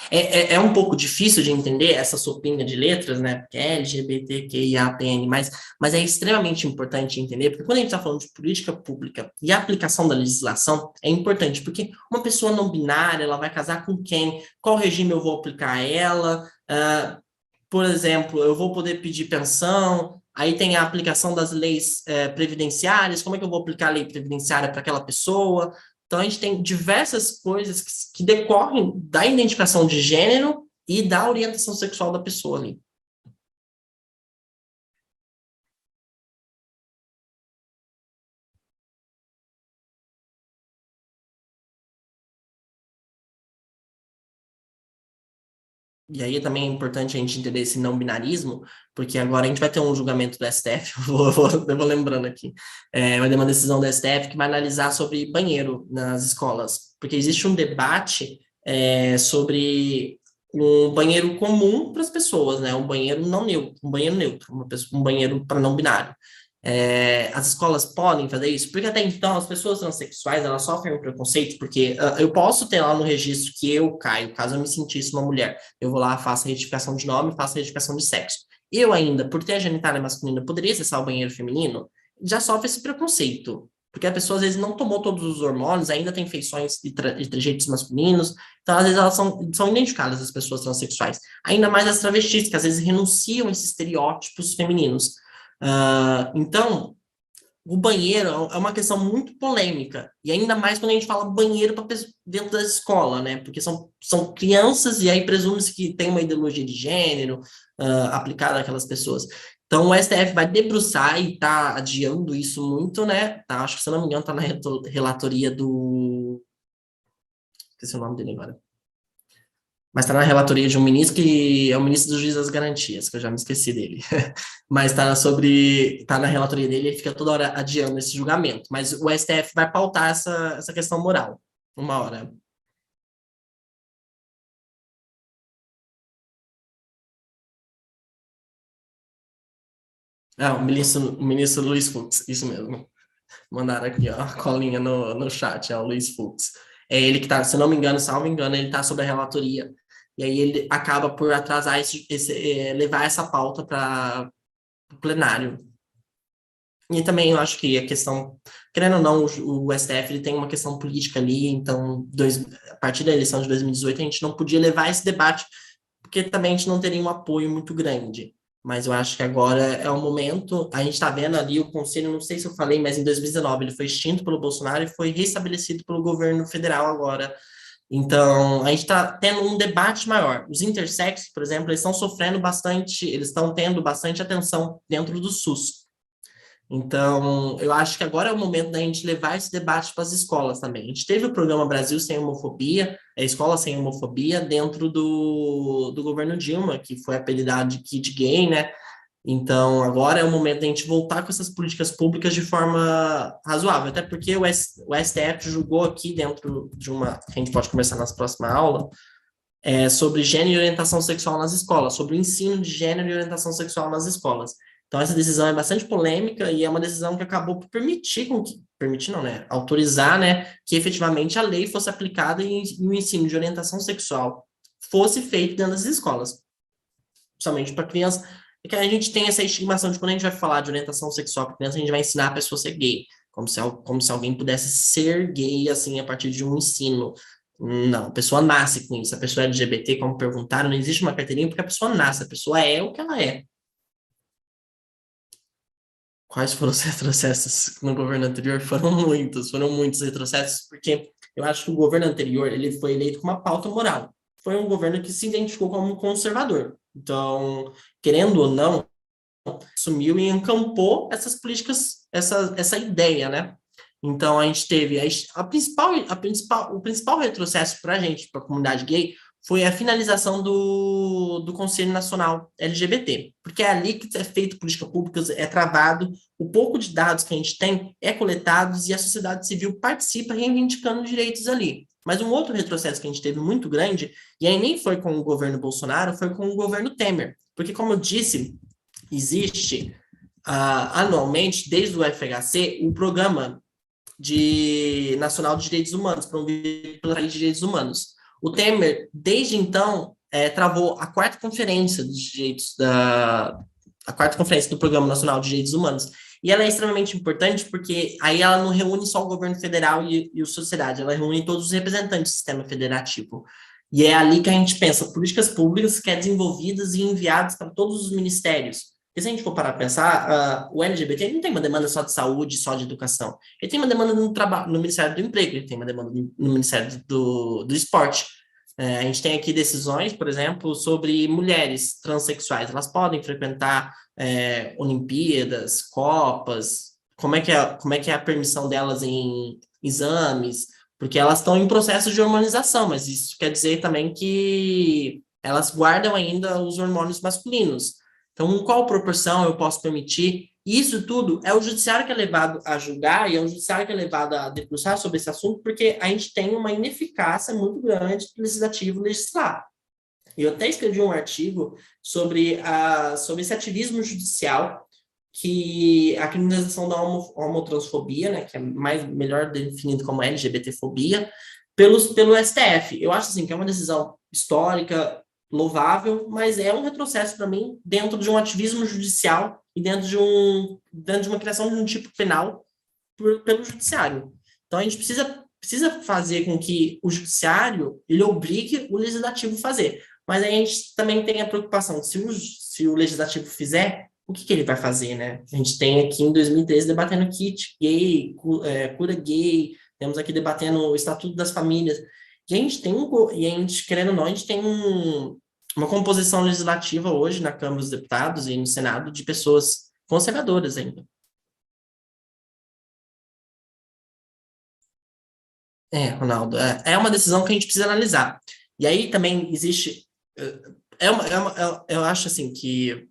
É um pouco difícil de entender essa sopinha de letras, né? Porque é LGBTQIAPN+, mas é extremamente importante entender, porque quando a gente está falando de política pública e a aplicação da legislação, é importante, porque uma pessoa não binária, ela vai casar com quem? Qual regime eu vou aplicar a ela? Por exemplo, eu vou poder pedir pensão, aí tem a aplicação das leis previdenciárias, como é que eu vou aplicar a lei previdenciária para aquela pessoa? Então, a gente tem diversas coisas que decorrem da identificação de gênero e da orientação sexual da pessoa ali. e aí também é importante a gente entender esse não binarismo, porque agora a gente vai ter um julgamento do STF, eu vou lembrando aqui, vai ter uma decisão do STF que vai analisar sobre banheiro nas escolas, porque existe um debate sobre um banheiro comum para as pessoas, né? Um banheiro não neutro, um banheiro para não binário. As escolas podem fazer isso, porque até então as pessoas transexuais elas sofrem um preconceito, porque eu posso ter lá no registro que eu, Caio, caso eu me sentisse uma mulher, eu vou lá, faço a retificação de nome, faço a retificação de sexo. Eu ainda, por ter a genitália masculina, poderia acessar o banheiro feminino, já sofre esse preconceito, porque a pessoa às vezes não tomou todos os hormônios, ainda tem feições e trejeitos masculinos, então às vezes elas são identificadas as pessoas transexuais, ainda mais as travestis, que às vezes renunciam a esses estereótipos femininos. Então, o banheiro é uma questão muito polêmica, e ainda mais quando a gente fala banheiro dentro da escola, né? Porque são crianças, e aí presume-se que tem uma ideologia de gênero aplicada àquelas pessoas. Então, o STF vai debruçar e está adiando isso muito, né? Tá, acho que, se eu não me engano, está na relatoria do... Esqueci o nome dele agora. Mas está na relatoria de um ministro que é o ministro do Juiz das Garantias, que eu já me esqueci dele. Mas está na relatoria dele e fica toda hora adiando esse julgamento. Mas o STF vai pautar essa questão moral, uma hora. O ministro Luiz Fux, isso mesmo. Mandaram aqui, ó, a colinha no chat, é o Luiz Fux. É ele que está, se não me engano, salvo engano, ele está sobre a relatoria. E aí ele acaba por atrasar levar essa pauta para o plenário. E também eu acho que a questão, querendo ou não, o STF ele tem uma questão política ali, então a partir da eleição de 2018 a gente não podia levar esse debate, porque também a gente não teria um apoio muito grande. Mas eu acho que agora é o momento, a gente está vendo ali o conselho, não sei se eu falei, mas em 2019 ele foi extinto pelo Bolsonaro e foi restabelecido pelo governo federal agora. Então, a gente está tendo um debate maior. Os intersexos, por exemplo, eles estão sofrendo bastante, eles estão tendo bastante atenção dentro do SUS. Então, eu acho que agora é o momento da gente levar esse debate para as escolas também. A gente teve o programa Brasil Sem Homofobia, a Escola Sem Homofobia, dentro do governo Dilma, que foi apelidado de Kid Gay, né? Então, agora é o momento da gente voltar com essas políticas públicas de forma razoável, até porque o STF julgou aqui dentro de uma, que a gente pode conversar nas próximas aulas, sobre gênero e orientação sexual nas escolas, sobre o ensino de gênero e orientação sexual nas escolas. Então, essa decisão é bastante polêmica e é uma decisão que acabou por permitir não, né, autorizar, né, que efetivamente a lei fosse aplicada e o ensino de orientação sexual fosse feito dentro das escolas, somente para crianças. É que a gente tem essa estigmação de quando a gente vai falar de orientação sexual para criança, a gente vai ensinar a pessoa a ser gay, como se alguém pudesse ser gay, assim, a partir de um ensino. Não, a pessoa nasce com isso. A pessoa é LGBT, como perguntaram, não existe uma carteirinha porque a pessoa nasce, a pessoa é o que ela é. Quais foram os retrocessos no governo anterior? Foram muitos retrocessos, porque eu acho que o governo anterior ele foi eleito com uma pauta moral. Foi um governo que se identificou como conservador. Então, querendo ou não, assumiu e encampou essas políticas, essa ideia, né? Então, a gente teve o principal retrocesso para a gente, para a comunidade gay, foi a finalização do Conselho Nacional LGBT, porque é ali que é feito política pública, é travado, o pouco de dados que a gente tem é coletados e a sociedade civil participa reivindicando direitos ali. Mas um outro retrocesso que a gente teve muito grande, e aí nem foi com o governo Bolsonaro, foi com o governo Temer, porque, como eu disse, existe anualmente, desde o FHC, o Programa Nacional de Direitos Humanos, promovido pela Lei de Direitos Humanos. O Temer, desde então, travou a quarta conferência a quarta conferência do Programa Nacional de Direitos Humanos. E ela é extremamente importante porque aí ela não reúne só o governo federal e a sociedade, ela reúne todos os representantes do sistema federativo. E é ali que a gente pensa políticas públicas que são desenvolvidas e enviadas para todos os ministérios. Porque se a gente for parar para pensar, o LGBT não tem uma demanda só de saúde, só de educação. Ele tem uma demanda no Ministério do Emprego, ele tem uma demanda no Ministério do Esporte. A gente tem aqui decisões, por exemplo, sobre mulheres transexuais. Elas podem frequentar Olimpíadas, Copas. Como é que é a permissão delas em exames? Porque elas estão em processo de hormonização, mas isso quer dizer também que elas guardam ainda os hormônios masculinos. Então, qual proporção eu posso permitir? Isso tudo é o judiciário que é levado a julgar e é o judiciário que é levado a debruçar sobre esse assunto, porque a gente tem uma ineficácia muito grande do legislativo legislar. Eu até escrevi um artigo sobre esse ativismo judicial, que a criminalização da homotransfobia, né, que é melhor definido como LGBTfobia, pelo STF. Eu acho assim, que é uma decisão histórica, louvável, mas é um retrocesso para mim dentro de um ativismo judicial e dentro de uma criação de um tipo penal pelo judiciário. Então a gente precisa fazer com que o judiciário ele obrigue o legislativo a fazer. Mas aí a gente também tem a preocupação, se o legislativo fizer, o que ele vai fazer, né? A gente tem aqui em 2013 debatendo kit gay, cura gay, temos aqui debatendo o Estatuto das Famílias. E a gente querendo ou não, a gente tem uma composição legislativa hoje na Câmara dos Deputados e no Senado de pessoas conservadoras ainda. Ronaldo, é uma decisão que a gente precisa analisar. E aí também existe... eu acho assim que,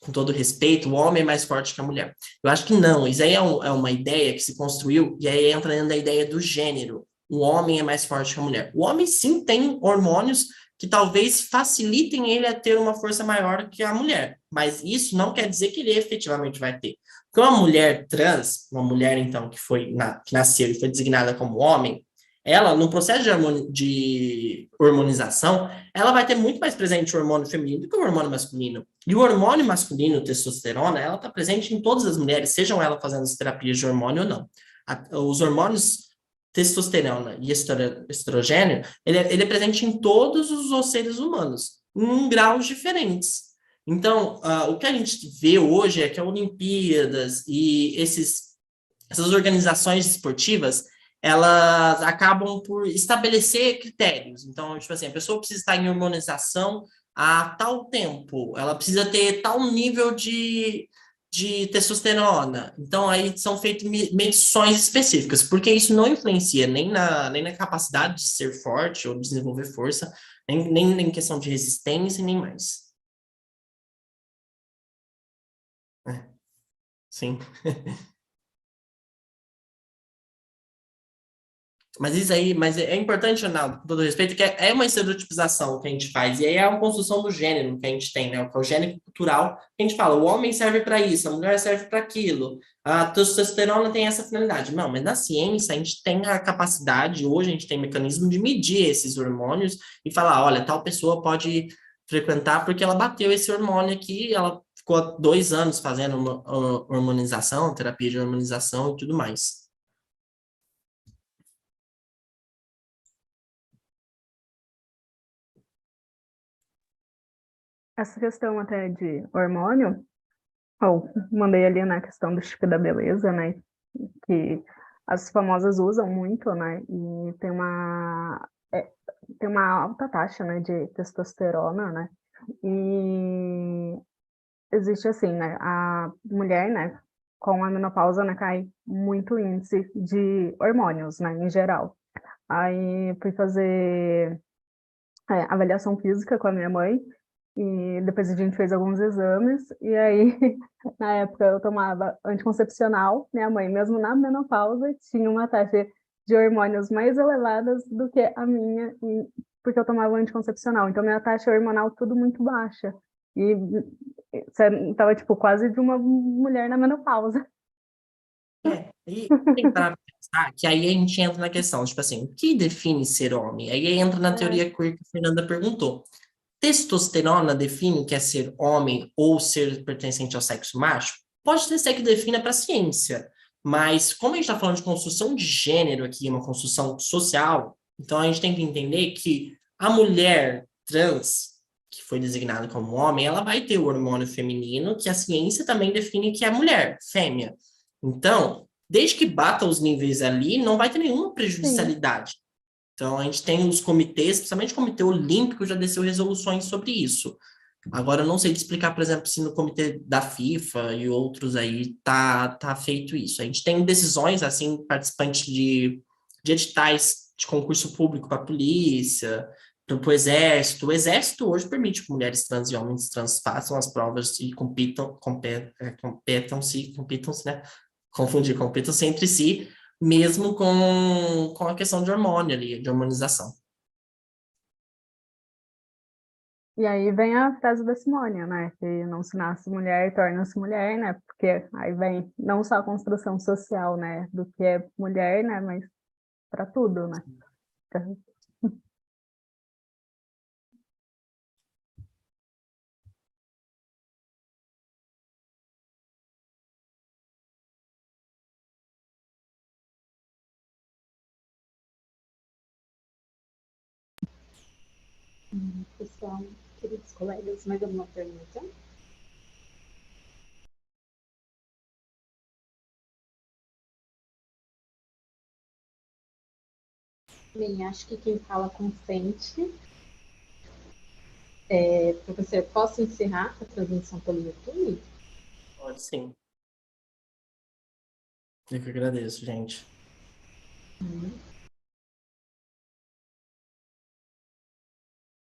com todo respeito, o homem é mais forte que a mulher. Eu acho que não, isso aí é uma ideia que se construiu, e aí entra dentro da ideia do gênero. O homem é mais forte que a mulher. O homem, sim, tem hormônios que talvez facilitem ele a ter uma força maior que a mulher, mas isso não quer dizer que ele efetivamente vai ter. Porque uma mulher trans, uma mulher, então, que nasceu e foi designada como homem, ela, no processo de hormonização, ela vai ter muito mais presente o hormônio feminino do que o hormônio masculino. E o hormônio masculino, testosterona, ela está presente em todas as mulheres, sejam elas fazendo as terapias de hormônio ou não. Os hormônios testosterona e estrogênio, ele é presente em todos os seres humanos, em graus diferentes. Então, o que a gente vê hoje é que a Olimpíadas e essas organizações esportivas, elas acabam por estabelecer critérios. Então, tipo assim, a pessoa precisa estar em hormonização a tal tempo, ela precisa ter tal nível de testosterona. Então, aí são feitas medições específicas, porque isso não influencia nem na capacidade de ser forte ou desenvolver força, nem em questão de resistência, nem mais. Sim. Mas isso aí, é importante, Ronaldo, com todo respeito, que é uma estereotipização que a gente faz, e aí é uma construção do gênero que a gente tem, né? Que é o gênero cultural, que a gente fala, o homem serve para isso, a mulher serve para aquilo, a testosterona tem essa finalidade. Não, mas na ciência a gente tem a capacidade, hoje a gente tem mecanismo de medir esses hormônios e falar, olha, tal pessoa pode frequentar porque ela bateu esse hormônio aqui, ela ficou 2 anos fazendo uma hormonização, terapia de hormonização e tudo mais. Essa questão até de hormônio, eu mandei ali na questão do chip da beleza, né? Que as famosas usam muito, né? E tem uma alta taxa, né, de testosterona, né? E existe assim, né? A mulher, né, com a menopausa, né, cai muito o índice de hormônios, né, em geral. Aí fui fazer avaliação física com a minha mãe, e depois a gente fez alguns exames, e aí, na época, eu tomava anticoncepcional. Minha mãe, mesmo na menopausa, tinha uma taxa de hormônios mais elevadas do que a minha, porque eu tomava anticoncepcional. Então, minha taxa hormonal tudo muito baixa. E você estava, tipo, quase de uma mulher na menopausa. E tem que parar pra pensar que aí a gente entra na questão, tipo assim, o que define ser homem? Aí entra na teoria queer que a Fernanda perguntou. Testosterona define o que é ser homem ou ser pertencente ao sexo macho? Pode ser que defina para a ciência, mas como a gente está falando de construção de gênero aqui, uma construção social, então a gente tem que entender que a mulher trans, que foi designada como homem, ela vai ter o hormônio feminino, que a ciência também define que é mulher, fêmea. Então, desde que bata os níveis ali, não vai ter nenhuma prejudicialidade. Sim. Então, a gente tem os comitês, principalmente o Comitê Olímpico já desceu resoluções sobre isso. Agora, eu não sei te explicar, por exemplo, se no comitê da FIFA e outros aí tá feito isso. A gente tem decisões, assim, participantes de editais de concurso público para a polícia, para o exército. O exército hoje permite que mulheres trans e homens trans façam as provas e compitam-se, né? Compitam-se entre si, mesmo com a questão de hormônio ali, de hormonização. E aí vem a frase da Simone, né? Que não se nasce mulher, torna-se mulher, né? Porque aí vem não só a construção social, né? Do que é mulher, né? Mas para tudo, né? Pessoal, queridos colegas, mais alguma pergunta? Bem, acho que quem fala consente. Professor, posso encerrar a transmissão pelo YouTube? Pode sim. Eu que agradeço, gente.